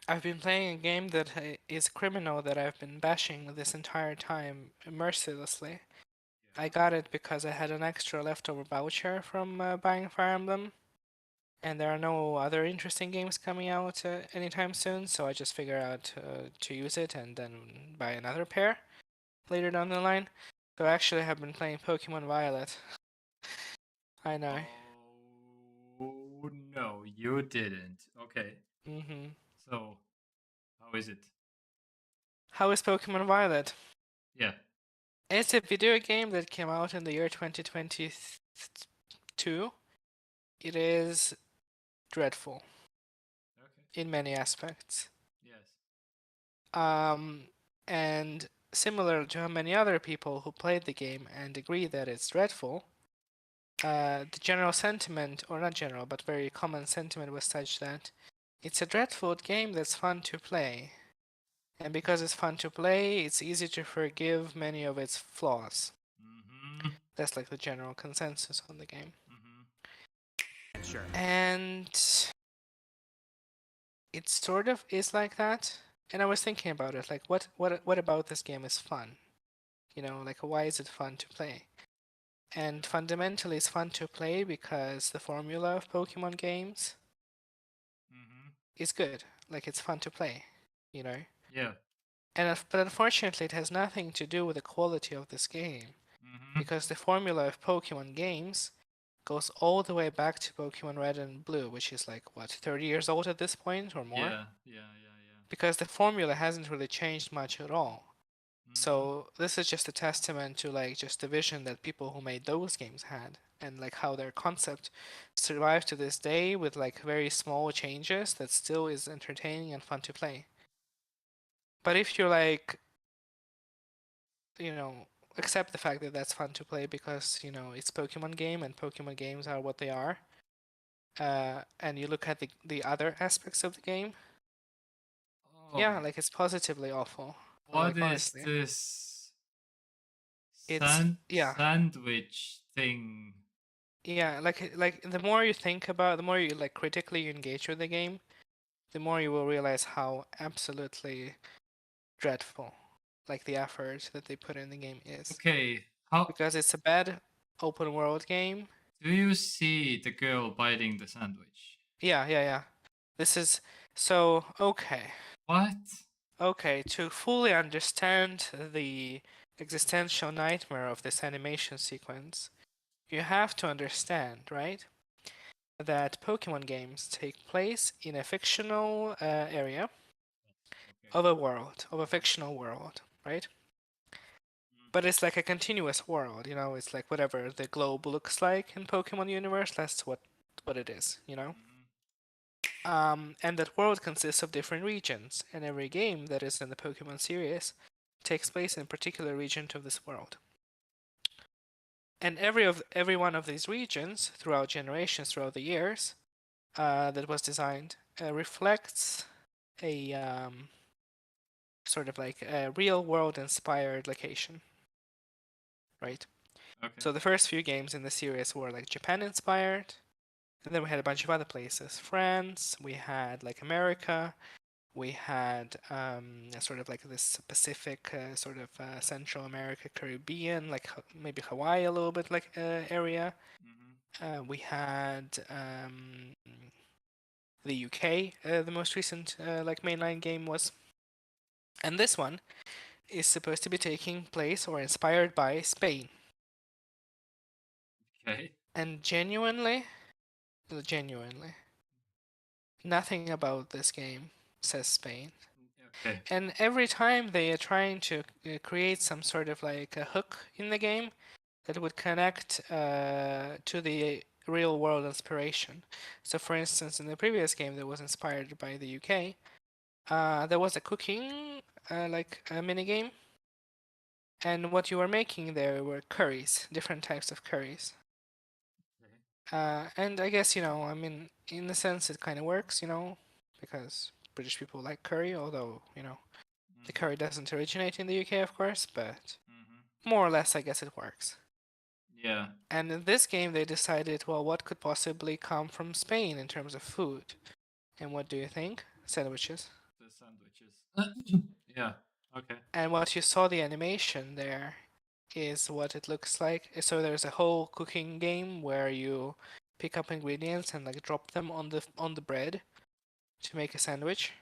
I've been playing a game that is criminal that I've been bashing this entire time mercilessly. I got it because I had an extra leftover voucher from buying Fire Emblem, and there are no other interesting games coming out anytime soon, so I just figured out to use it and then buy another pair later down the line. So I actually have been playing Pokemon Violet. I know. Oh no, you didn't. Okay. Mm-hmm. So, how is it? How is Pokemon Violet? Yeah. It's a video game that came out in the year 2022. It is dreadful Okay. in many aspects. Yes. And similar to many other people who played the game and agree that it's dreadful, the general sentiment, or not general, but very common sentiment was such that it's a dreadful game that's fun to play. And because it's fun to play, it's easy to forgive many of its flaws. Mm-hmm. That's like the general consensus on the game. Mm-hmm. Sure. And it sort of is like that. And I was thinking about it, like what about this game is fun? You know, like why is it fun to play? And fundamentally it's fun to play because the formula of Pokemon games Mm-hmm. is good. Like it's fun to play, you know? Yeah. But unfortunately it has nothing to do with the quality of this game. Mm-hmm. Because the formula of Pokemon games goes all the way back to Pokemon Red and Blue, which is like what, 30 years old at this point or more? Yeah. Yeah. Yeah. Yeah. Because the formula hasn't really changed much at all. Mm-hmm. So this is just a testament to like just the vision that people who made those games had, and like how their concept survives to this day with like very small changes that still is entertaining and fun to play. But if you're like, you know, accept the fact that that's fun to play because, you know, it's Pokemon game and Pokemon games are what they are, and you look at the other aspects of the game, yeah, Oh, like it's positively awful. what Like is honestly, this it's yeah. sandwich thing? Yeah, like the more you think about, the more you like critically engage with the game, the more you will realize how absolutely dreadful like the effort that they put in the game is. Okay, how Because it's a bad open world game. do you see the girl biting the sandwich? Yeah. This is so okay. What? Okay, to fully understand the existential nightmare of this animation sequence, you have to understand, right? That Pokemon games take place in a fictional area Okay. of a world, of a fictional world, right? But it's like a continuous world, you know, it's like whatever the globe looks like in Pokemon universe, that's what it is, you know? And that world consists of different regions, and every game that is in the Pokemon series takes place in a particular region of this world. And every one of these regions, throughout generations, throughout the years, that was designed, reflects a sort of like a real world inspired location, right? Okay. So the first few games in the series were like Japan inspired, and then we had a bunch of other places. France, we had like America, we had sort of like this Pacific, sort of Central America, Caribbean, like maybe Hawaii a little bit like area. Mm-hmm. We had the UK, the most recent like mainline game was. And this one is supposed to be taking place or inspired by Spain. Okay. And genuinely, nothing about this game says Spain. Okay. And every time they are trying to create some sort of like a hook in the game that would connect to the real world inspiration. So, for instance, in the previous game that was inspired by the UK, there was a cooking like a mini game, and what you were making there were curries, different types of curries. And I guess, I mean, in a sense, it kind of works, because British people like curry, although, the curry doesn't originate in the UK, of course, but more or less, I guess it works. Yeah. And in this game, they decided, well, what could possibly come from Spain in terms of food? And what do you think? Sandwiches. The sandwiches. Yeah. Okay. And what you saw the animation there is what it looks like. So there's a whole cooking game where you pick up ingredients and like drop them on the bread to make a sandwich.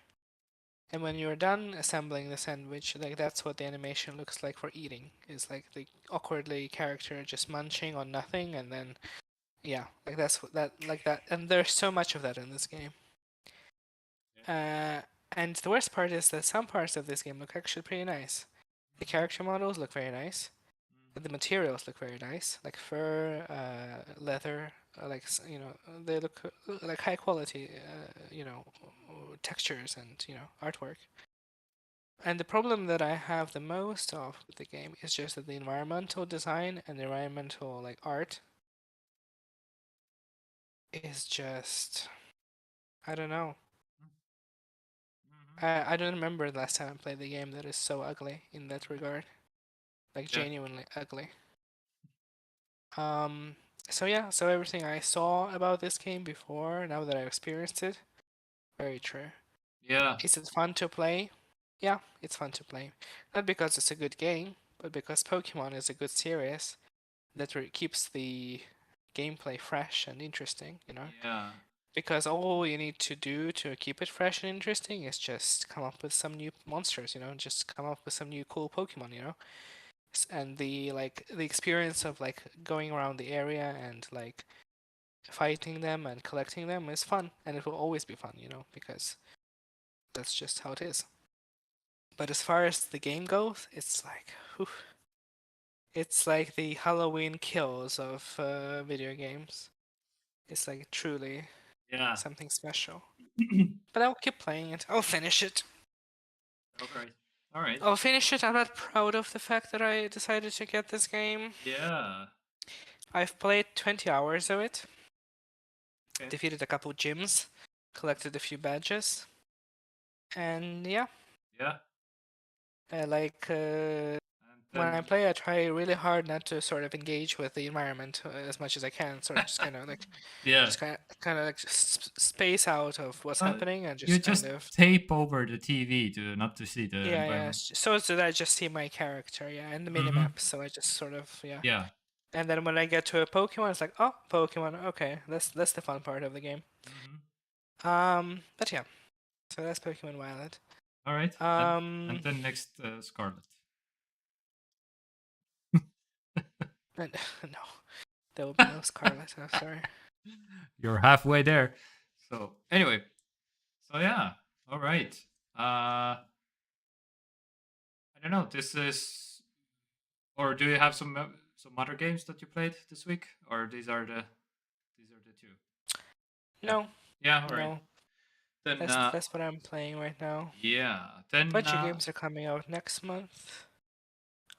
And when you're done assembling the sandwich, like that's what the animation looks like for eating. Is like the awkwardly character just munching on nothing, and then yeah, like that's that like that. And there's so much of that in this game. And the worst part is that some parts of this game look actually pretty nice. The character models look very nice. The materials look very nice, like fur, leather, they look like high quality, textures and artwork. And the problem that I have the most of with the game is just that the environmental design and the environmental like art is just, I don't know. I don't remember the last time I played the game that is so ugly in that regard, like Yeah. genuinely ugly. So yeah, so everything I saw about this game before, now that I've experienced it, very true. Yeah. Is it fun to play? Yeah, it's fun to play. Not because it's a good game, but because Pokemon is a good series that keeps the gameplay fresh and interesting, Yeah. Because all you need to do to keep it fresh and interesting is just come up with some new monsters, just come up with some new cool Pokemon. And the experience of like going around the area and like fighting them and collecting them is fun, and it will always be fun, because that's just how it is. But as far as the game goes, it's like, whew, it's like the Halloween kills of video games. It's like truly Yeah. something special. But I'll keep playing it. I'll finish it. Okay. All right. I'll finish it. I'm not proud of the fact that I decided to get this game. Yeah. I've played 20 hours of it. Okay. Defeated a couple gyms, collected a few badges, and yeah, Yeah. And when I then play, I try really hard not to sort of engage with the environment as much as I can. Sort of just kind of like, yeah. just kind of like space out of what's happening and You just just kind of tape over the TV to not to see the yeah, environment. so that I just see my character, yeah, and the minimap. So I just sort of Yeah. And then when I get to a Pokemon, it's like, oh, Pokemon. Okay, that's the fun part of the game. But yeah, so that's Pokemon Violet. All right. And then next Scarlet. No, there will be no Scarlet. I'm sorry. You're halfway there. So anyway, so yeah, all right. I don't know. This is, or do you have some other games that you played this week, or these are the two? No. Yeah. All right. No. Then That's what I'm playing right now. yeah. Then A bunch of games are coming out next month.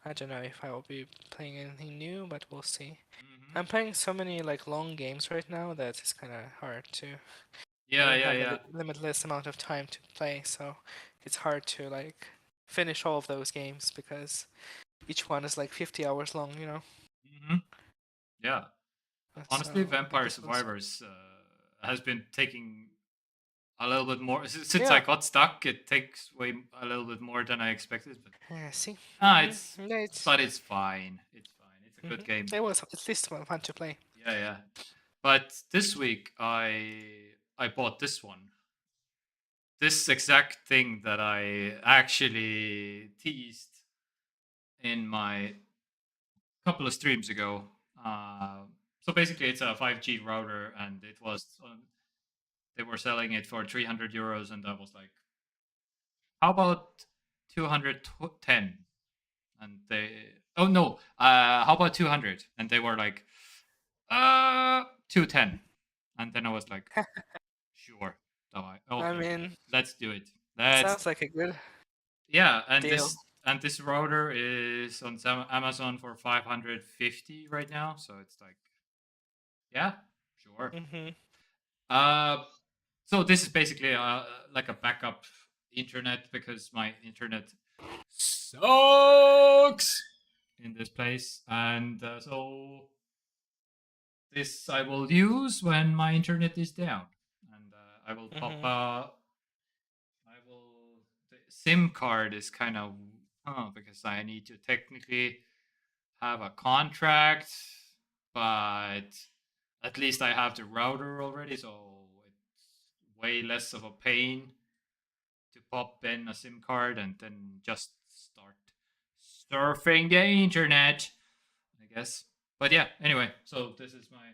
I don't know if I will be playing anything new, but we'll see. I'm playing so many like long games right now that it's kind of hard to. Yeah. I Yeah. have Yeah. limitless amount of time to play, so it's hard to like finish all of those games because each one is like 50 hours long, Yeah. Honestly, Vampire Survivors has been taking a little bit more since I got stuck. It takes a little bit more than I expected. But see, but it's fine. It's fine. It's a good game. It was at least fun to play. Yeah, yeah. But this week I bought this one. This exact thing that I actually teased in my couple of streams ago. So basically, it's a 5G router, and it was they were selling it for 300 euros, and I was like, "How about 210?" And they, oh no, how about 200? And they were like, 210. And then I was like, sure. Okay, I mean, let's do it. sounds like a good yeah. And deal. this router is on Amazon for 550 right now. So it's like, yeah, Sure. Mm-hmm. So this is basically like a backup internet because my internet sucks in this place, and so this I will use when my internet is down, and I will pop. Mm-hmm. I will. The SIM card is kind of because I need to technically have a contract, but at least I have the router already, so it's way less of a pain to pop in a SIM card and then just start surfing the internet, I guess. But yeah, anyway, so this is my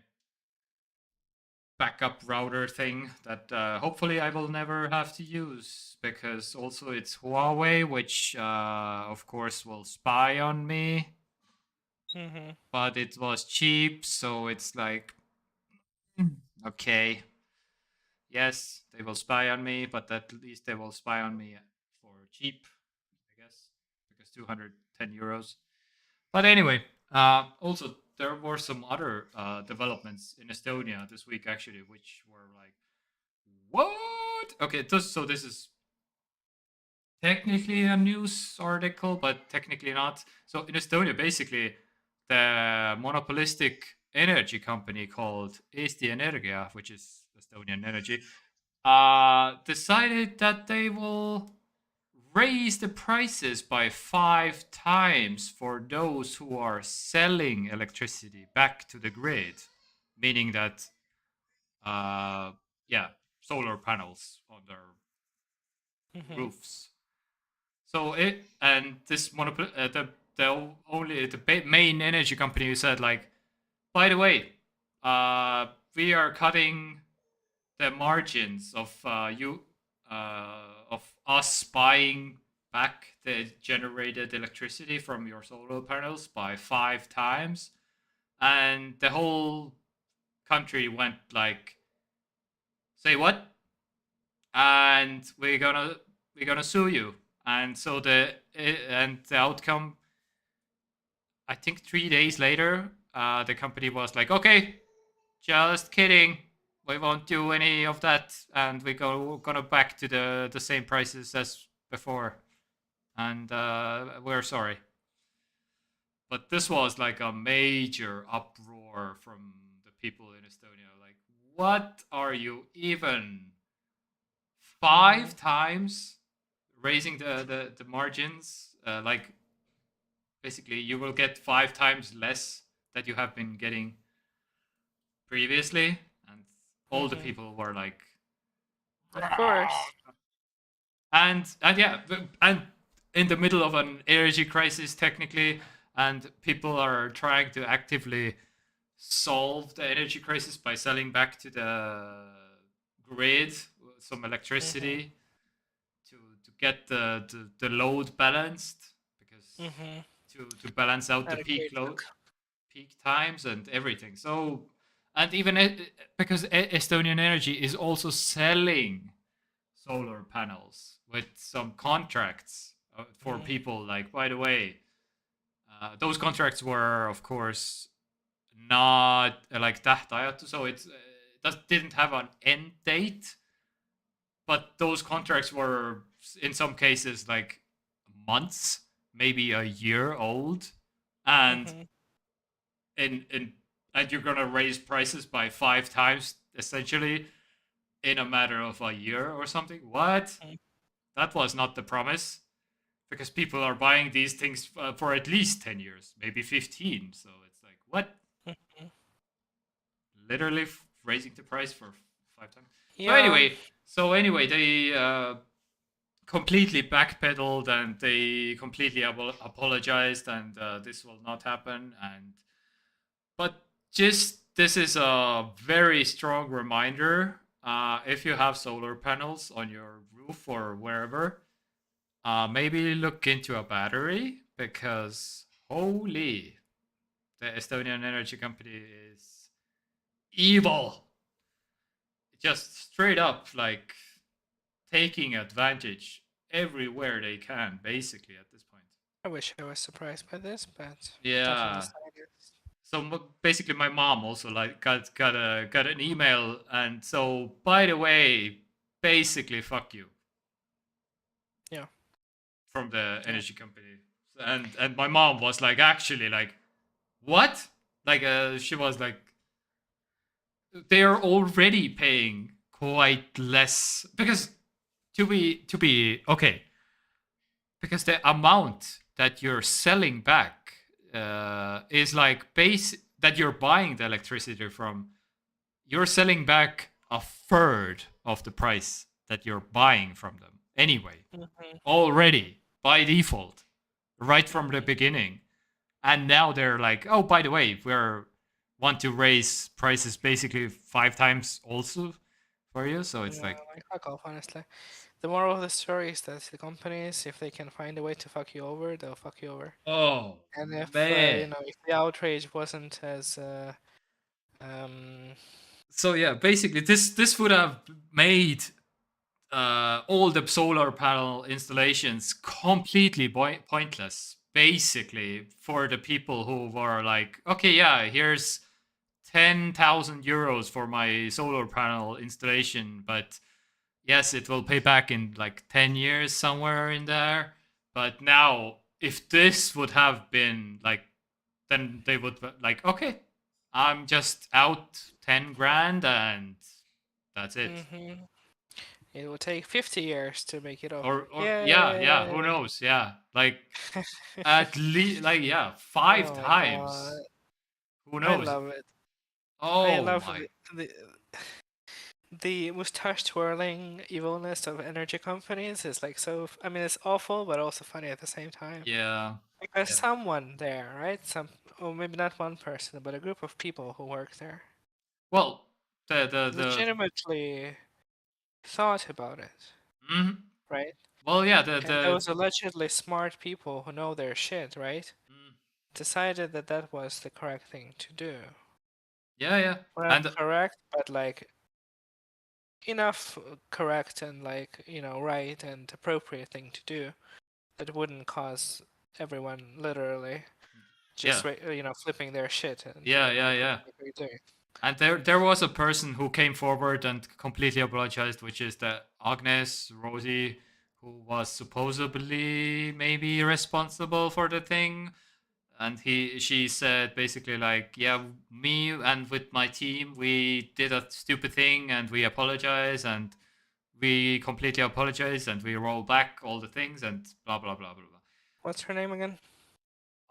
backup router thing that hopefully I will never have to use because also it's Huawei, which of course will spy on me, Mm-hmm. but it was cheap, so it's like, okay, yes, they will spy on me, but at least they will spy on me for cheap, I guess, because 210 euros. But anyway, also there were some other developments in Estonia this week actually, which were like, what? Okay, so this is technically a news article, but technically not. So in Estonia, basically, the monopolistic energy company called Eesti Energia, which is Estonian Energy, decided that they will raise the prices by 5 times for those who are selling electricity back to the grid, meaning that, yeah, solar panels on their Mm-hmm. roofs. So it and this the main energy company who said like, by the way, we are cutting the margins of of us buying back the generated electricity from your solar panels by 5 times, and the whole country went like, say what? And we're gonna sue you. And so the outcome, I think 3 days later, the company was like, okay, just kidding. We won't do any of that, and gonna back to the same prices as before, and we're sorry. But this was like a major uproar from the people in Estonia. Like, what are you even Mm-hmm. 5 times raising the margins? Like, basically, you will get 5 times less that you have been getting previously, and all the Mm-hmm. people were like, Of course. and yeah, and in the middle of an energy crisis technically, and people are trying to actively solve the energy crisis by selling back to the grid some Mm-hmm. electricity to get the load balanced, because Mm-hmm. to balance out the Not a peak great load, look. peak times and everything. So, and even because Estonian Energy is also selling solar panels with some contracts for Mm-hmm. people. Like, by the way, those contracts were, of course, not like tähtajatu, so didn't have an end date. But those contracts were, in some cases, like months, maybe a year old, and Mm-hmm. in and you're gonna raise prices by 5 times essentially in a matter of a year or something. What? That was not the promise, because people are buying these things for at least 10 years, maybe 15. So it's like, what? Mm-hmm. Literally raising the price for 5 times. So Yeah. anyway, they completely backpedaled, and they completely apologized, and this will not happen. And but just this is a very strong reminder. If you have solar panels on your roof or wherever, maybe look into a battery, because holy, the Estonian energy company is evil. Just straight up like taking advantage everywhere they can, basically, at this point. I wish I was surprised by this, but tough on the Yeah. side. basically my mom also like got an email, and so by the way, basically fuck you. Yeah. From the energy company. And my mom was like actually like, what? Like she was like, they're already paying quite less, because to be okay, because the amount that you're selling back is like base that you're buying the electricity from, you're selling back a third of the price that you're buying from them anyway, Mhm. already by default, right from the Mhm. beginning. And now they're like, oh, by the way, we're want to raise prices basically 5 times also for you. So it's Yeah, like, like fuck off, honestly. The moral of the story is that the companies, if they can find a way to fuck you over, they'll fuck you over. oh And if man. if the outrage wasn't as um So yeah, basically this would have made all the solar panel installations completely pointless, basically, for the people who were like, okay, yeah, here's 10,000 euros for my solar panel installation, but yes, it will pay back in like 10 years, somewhere in there. But now, if this would have been like, then they would like, okay, I'm just out 10 grand and that's it. mhm. It will take 50 years to make it over. Or yeah, who Yay! knows? Yeah, like at least, like, yeah, five Oh my god. times. Who I knows? love it. I Oh love my. the mustache twirling evilness of energy companies is like so I mean it's awful but also funny at the same time. Yeah. Because Yeah. someone there, right? Or maybe not one person, but a group of people who work there Well, the legitimately thought about it, mhm. right? Well, yeah, And those allegedly smart people who know their shit, right? mm, Decided that that was the correct thing to do. yeah, yeah. Well, not And correct, but like enough correct and like, right and appropriate thing to do that wouldn't cause everyone literally just yeah. flipping their shit and Yeah, being yeah, like, what yeah. the fuck are you doing? And there was a person who came forward and completely apologized, which is the Agnes Rosie, who was supposedly maybe responsible for the thing. And she said basically like, yeah, me and with my team, we did a stupid thing and we apologize, and we completely apologize, and we roll back all the things and blah blah blah blah blah. What's her name again?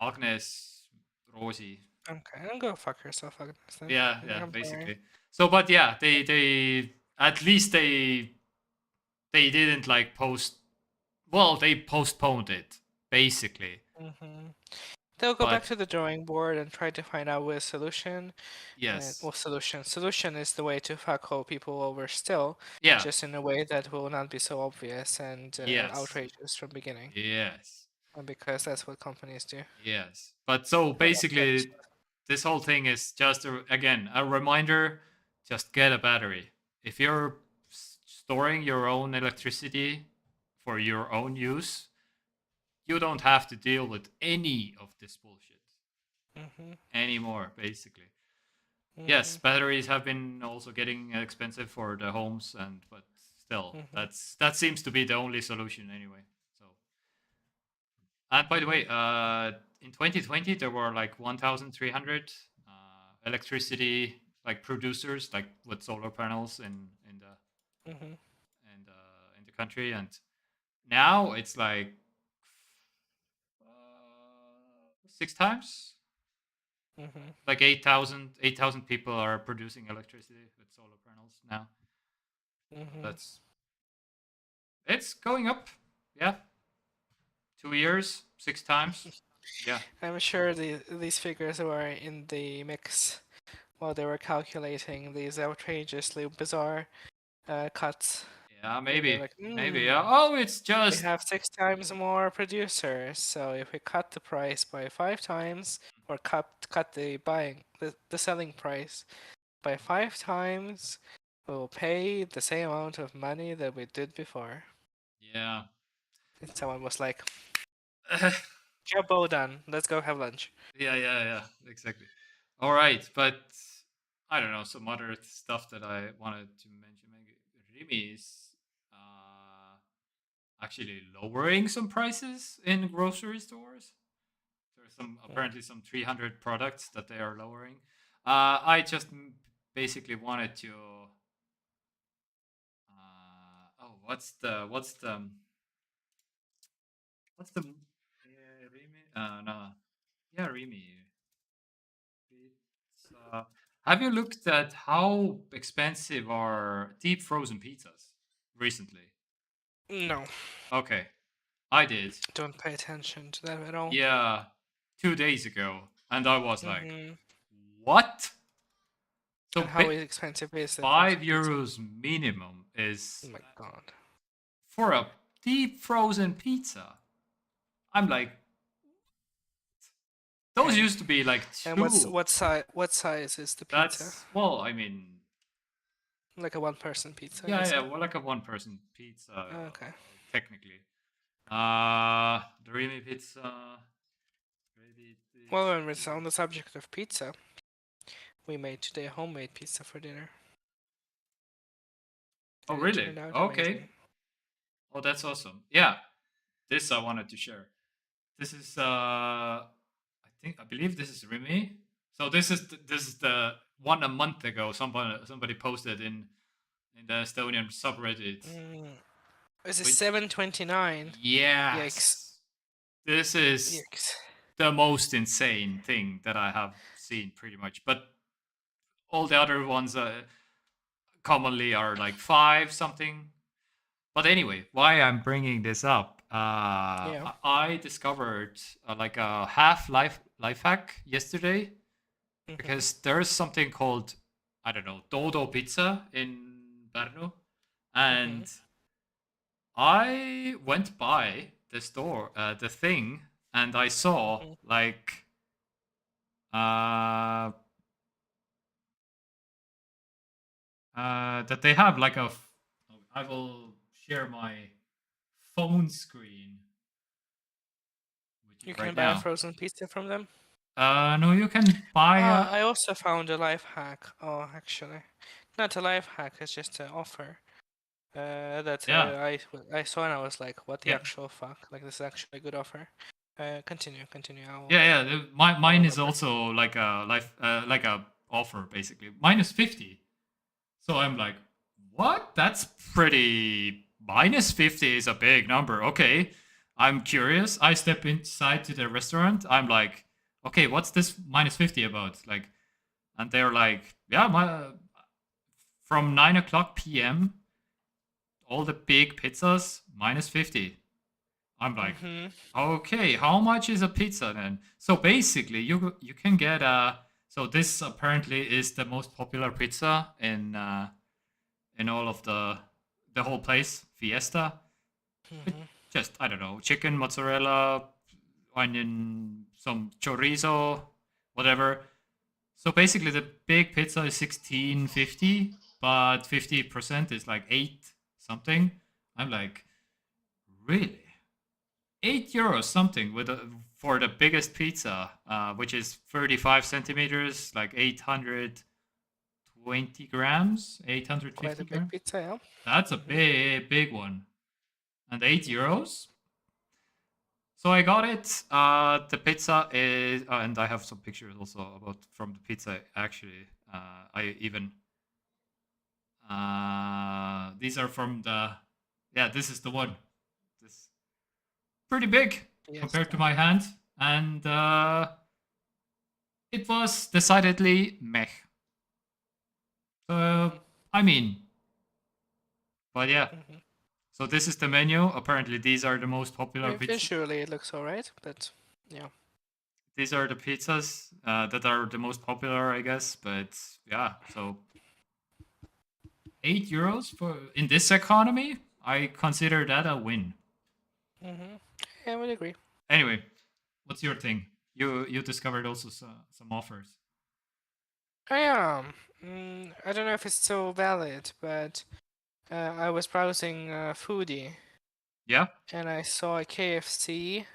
Agnes Rosie. Okay, don't go fuck yourself, Agnes. Then. Yeah, Like, yeah, I'm sorry. basically. So, but yeah, they at least they didn't like post. Well, they postponed it basically, They'll go back but to the drawing board and try to find out a solution. And yes, well, solution is the way to fuck all people over still, yeah, just in a way that will not be so obvious and yes, outrageous from beginning, yes, because that's what companies do. yes. But so I love the basically, episode. this whole thing is just again a reminder: just get a battery. If you're storing your own electricity for your own use, you don't have to deal with any of this bullshit Mhm. anymore, basically. Yes, Mhm. batteries have been also getting expensive for the homes, and but still, Mhm. that seems to be the only solution anyway. So, and by the Mhm. way, in 2020 there were like 1,300 electricity like producers like with solar panels in the Mhm. in the country, and now it's like 6 times. Mhm. Like 8,000 people are producing electricity with solar panels now. Mhm. That's it's going up. Yeah, 2 years, 6 times. Yeah, I'm sure these figures were in the mix while they were calculating these outrageously bizarre cuts. yeah, They're maybe, like, maybe. Yeah. Oh, it's we just have 6 times more producers, so if we cut the price by 5 times, or cut the selling price by 5 times, we'll pay the same amount of money that we did before. yeah. And someone was like, Yeah, job well done, let's go have lunch. yeah, yeah, exactly. All right, but I don't know some other stuff that I wanted to mention. Maybe Rimi is actually lowering some prices in grocery stores. There's some apparently some 300 products that they are lowering. I just basically wanted to. Oh, what's the Rimi? No, yeah, Rimi. Pizza. Have you looked at how expensive are deep frozen pizzas recently? No, Okay, I did. don't pay attention to that at all. Yeah, 2 days ago, and I was like, Mm-hmm. "What?" So And how expensive is the five frozen pizza? euros minimum Oh is my god. for a deep frozen pizza. I'm like, those Okay. used to be like And two. what size is the pizza? That's well, I mean, Like a one-person pizza, yeah, is yeah, it? well, like a one-person pizza, Okay. technically. Dreamy pizza. Maybe Well, when we're on the subject of pizza, we made today homemade pizza for dinner. Oh, And it really? turned out Okay. amazing. Oh, that's awesome. Yeah, this I wanted to share. This is I believe this is Remy. So this is the one a month ago. Somebody posted in the Estonian subreddit. This is Which 7.29. Yikes. yes, this is Yikes. the most insane thing that I have seen, pretty much. But all the other ones commonly are like five something. But anyway, why I'm bringing this up? Yeah. I discovered like a half life hack yesterday because there's something called I don't know Dodo Pizza in Pärnu, and I went by the store, the thing, and I saw like that they have like a. I will share my phone screen with you You right can buy a now. frozen pizza from them? No, you can buy a. I also found a life hack. Oh, actually. Not a life hack, it's just an offer. That Yeah, I saw and I was like, what the yeah, actual fuck? Like, this is actually a good offer. Continue. yeah. I'll Mine is remember. also like a like a offer basically -50. So I'm like, what? That's pretty. -50 is a big number. Okay, I'm curious. I step inside to the restaurant. I'm like, okay, what's this -50 about? Like, and they're like, yeah, from 9 o'clock p.m. all the big pizzas -50. I'm like, okay, how much is a pizza then? So basically, you can get a. So this apparently is the most popular pizza in all of the whole place, Fiesta. It just I don't know, chicken, mozzarella, onion, some chorizo, whatever. So basically, the big pizza is 16.50, but 50% is like 8 something. I'm like, really? 8 euros something for the biggest pizza, which is 35 centimeters, like 820 grams, Quite 850 a big grams. pizza, yeah. That's a big one. And 8 euros. So I got it. The pizza is, and I have some pictures also about from the pizza. Actually, I even these are from the. Yeah, this is the one. This pretty big compared to Fiesta. my hand, and it was decidedly meh. I mean, but yeah. So this is the menu. Apparently, these are the most popular pizzas. Visually, it looks alright, but yeah. These are the pizzas that are the most popular, I guess. But yeah, so 8 euros for in this economy, I consider that a win. I would agree. Anyway, what's your thing? You discovered also some offers. I I don't know if it's so valid, but I was browsing Foodie Yeah. and I saw a KFC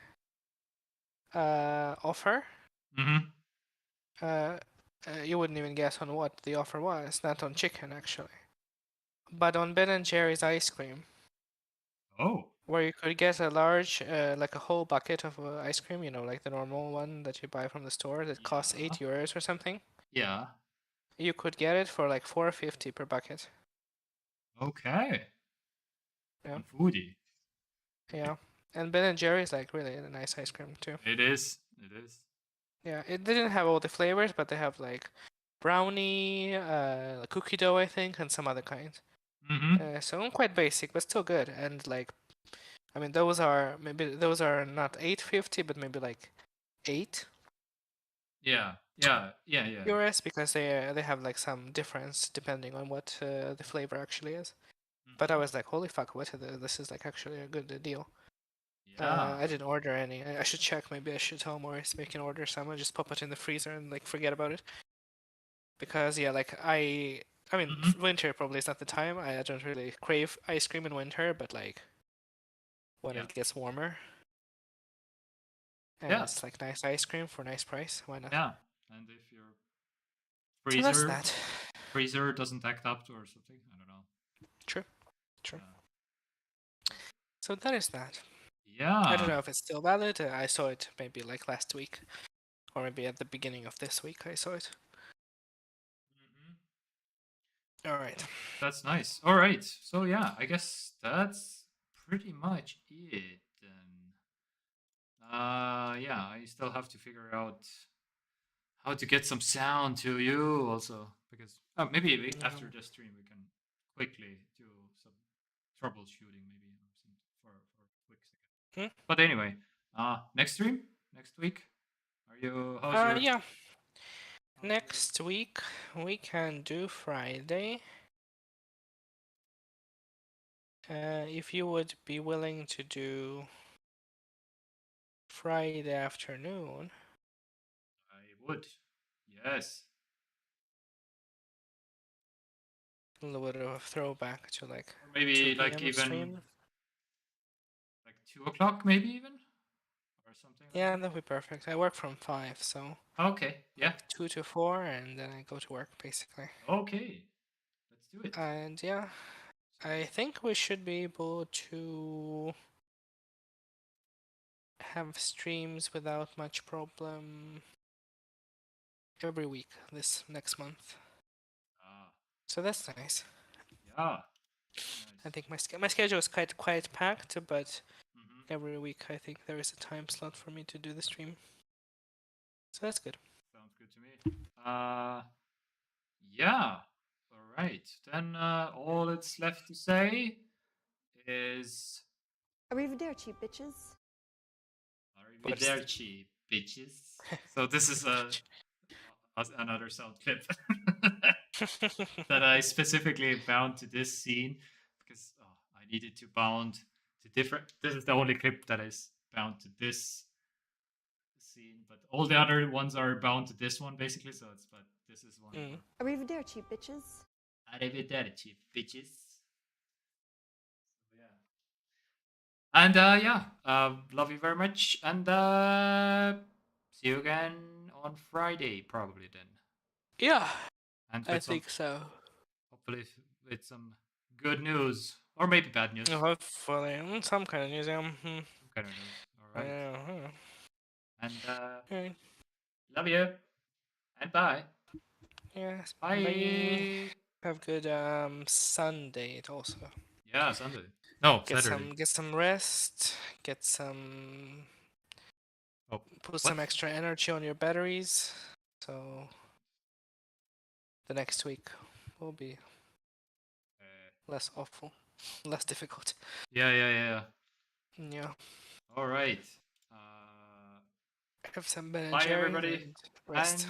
offer. Mm-hmm. You wouldn't even guess on what the offer was. Not on chicken, actually, but on Ben and Jerry's ice cream, Oh, where you could get a large, like a whole bucket of ice cream. You know, like the normal one that you buy from the store that costs Yeah. €8 or something. yeah. You could get it for like $4.50 per bucket. Okay. Yeah. On foodie. Yeah, and Ben and Jerry's like really a nice ice cream too. It is. It is. Yeah, it didn't have all the flavors, but they have like brownie, cookie dough, I think, and some other kinds. Mm-hmm. So quite basic, but still good. And like, I mean, those are not $8.50, but maybe like 8 Yeah. Yeah. Yeah. Yeah. euros because they have like some difference depending on what the flavor actually is. But I Mhm. was like, holy fuck, this is like actually a good deal. Yeah. I didn't order any. I should check. Maybe I should tell Maurice we can order some and just pop it in the freezer and like forget about it. Because yeah, like I mean, Mhm. winter probably is not the time. I don't really crave ice cream in winter, but like when Yeah. it gets warmer and Yeah. it's like nice ice cream for a nice price, why not? Yeah. And if your So that's freezer that. freezer doesn't act up or something, I don't know. True. True. Yeah. So that is that. Yeah. I don't know if it's still valid. I saw it maybe like last week, or maybe at the beginning of this week. I saw it. Mhm. All right. That's nice. All right. So yeah, I guess that's pretty much it then. Yeah, I still have to figure out how to get some sound to you also because maybe after this stream we can quickly do some troubleshooting maybe or some for a quick second. Hmm? But anyway, next stream next week. Are you? How's your? Yeah. Next week we can do Friday. If you would be willing to do Friday afternoon. I would. Yes. A little bit of a throwback to like Or 2 maybe like p.m. even stream. like 2 o'clock, maybe even or something like Yeah, that'd be perfect. I work from 5, so that. Okay. Yeah. like 2 to 4, and then I go to work basically. Okay. Let's do it. And yeah, I think we should be able to have streams without much problem every week this next month. Ah. So that's nice. Yeah. I Nice. think my schedule is quite packed, but Mm-hmm. every week I think there is a time slot for me to do the stream. So that's good. Sounds good to me. Yeah. All right. Then all that's left to say is Arrivederci, bitches. arrivederci, bitches. So this is another sound clip that I specifically bound to this scene because I needed to bound to different. This is the only clip that is bound to this scene, but all the other ones are bound to this one basically. So it's but this is one. Mm. Arrivederci, bitches. Arrivederci, bitches. So, yeah. And yeah, love you very much, and see you again on Friday probably then. Yeah, And I with some, think so. hopefully with some good news or maybe bad news. Hopefully, some kind of news. Some kind of news. All right. Yeah. And Alright. love you. And bye. Yes. Bye. Bye. Have good Sunday also. Yeah, Sunday. No, Saturday. Get some rest. Get some. Oh, Put some extra energy on your batteries. So the next week will be less awful, less difficult. Yeah. Yeah. All right. Have some Ben and Bye, Jerry's everybody. and rest. And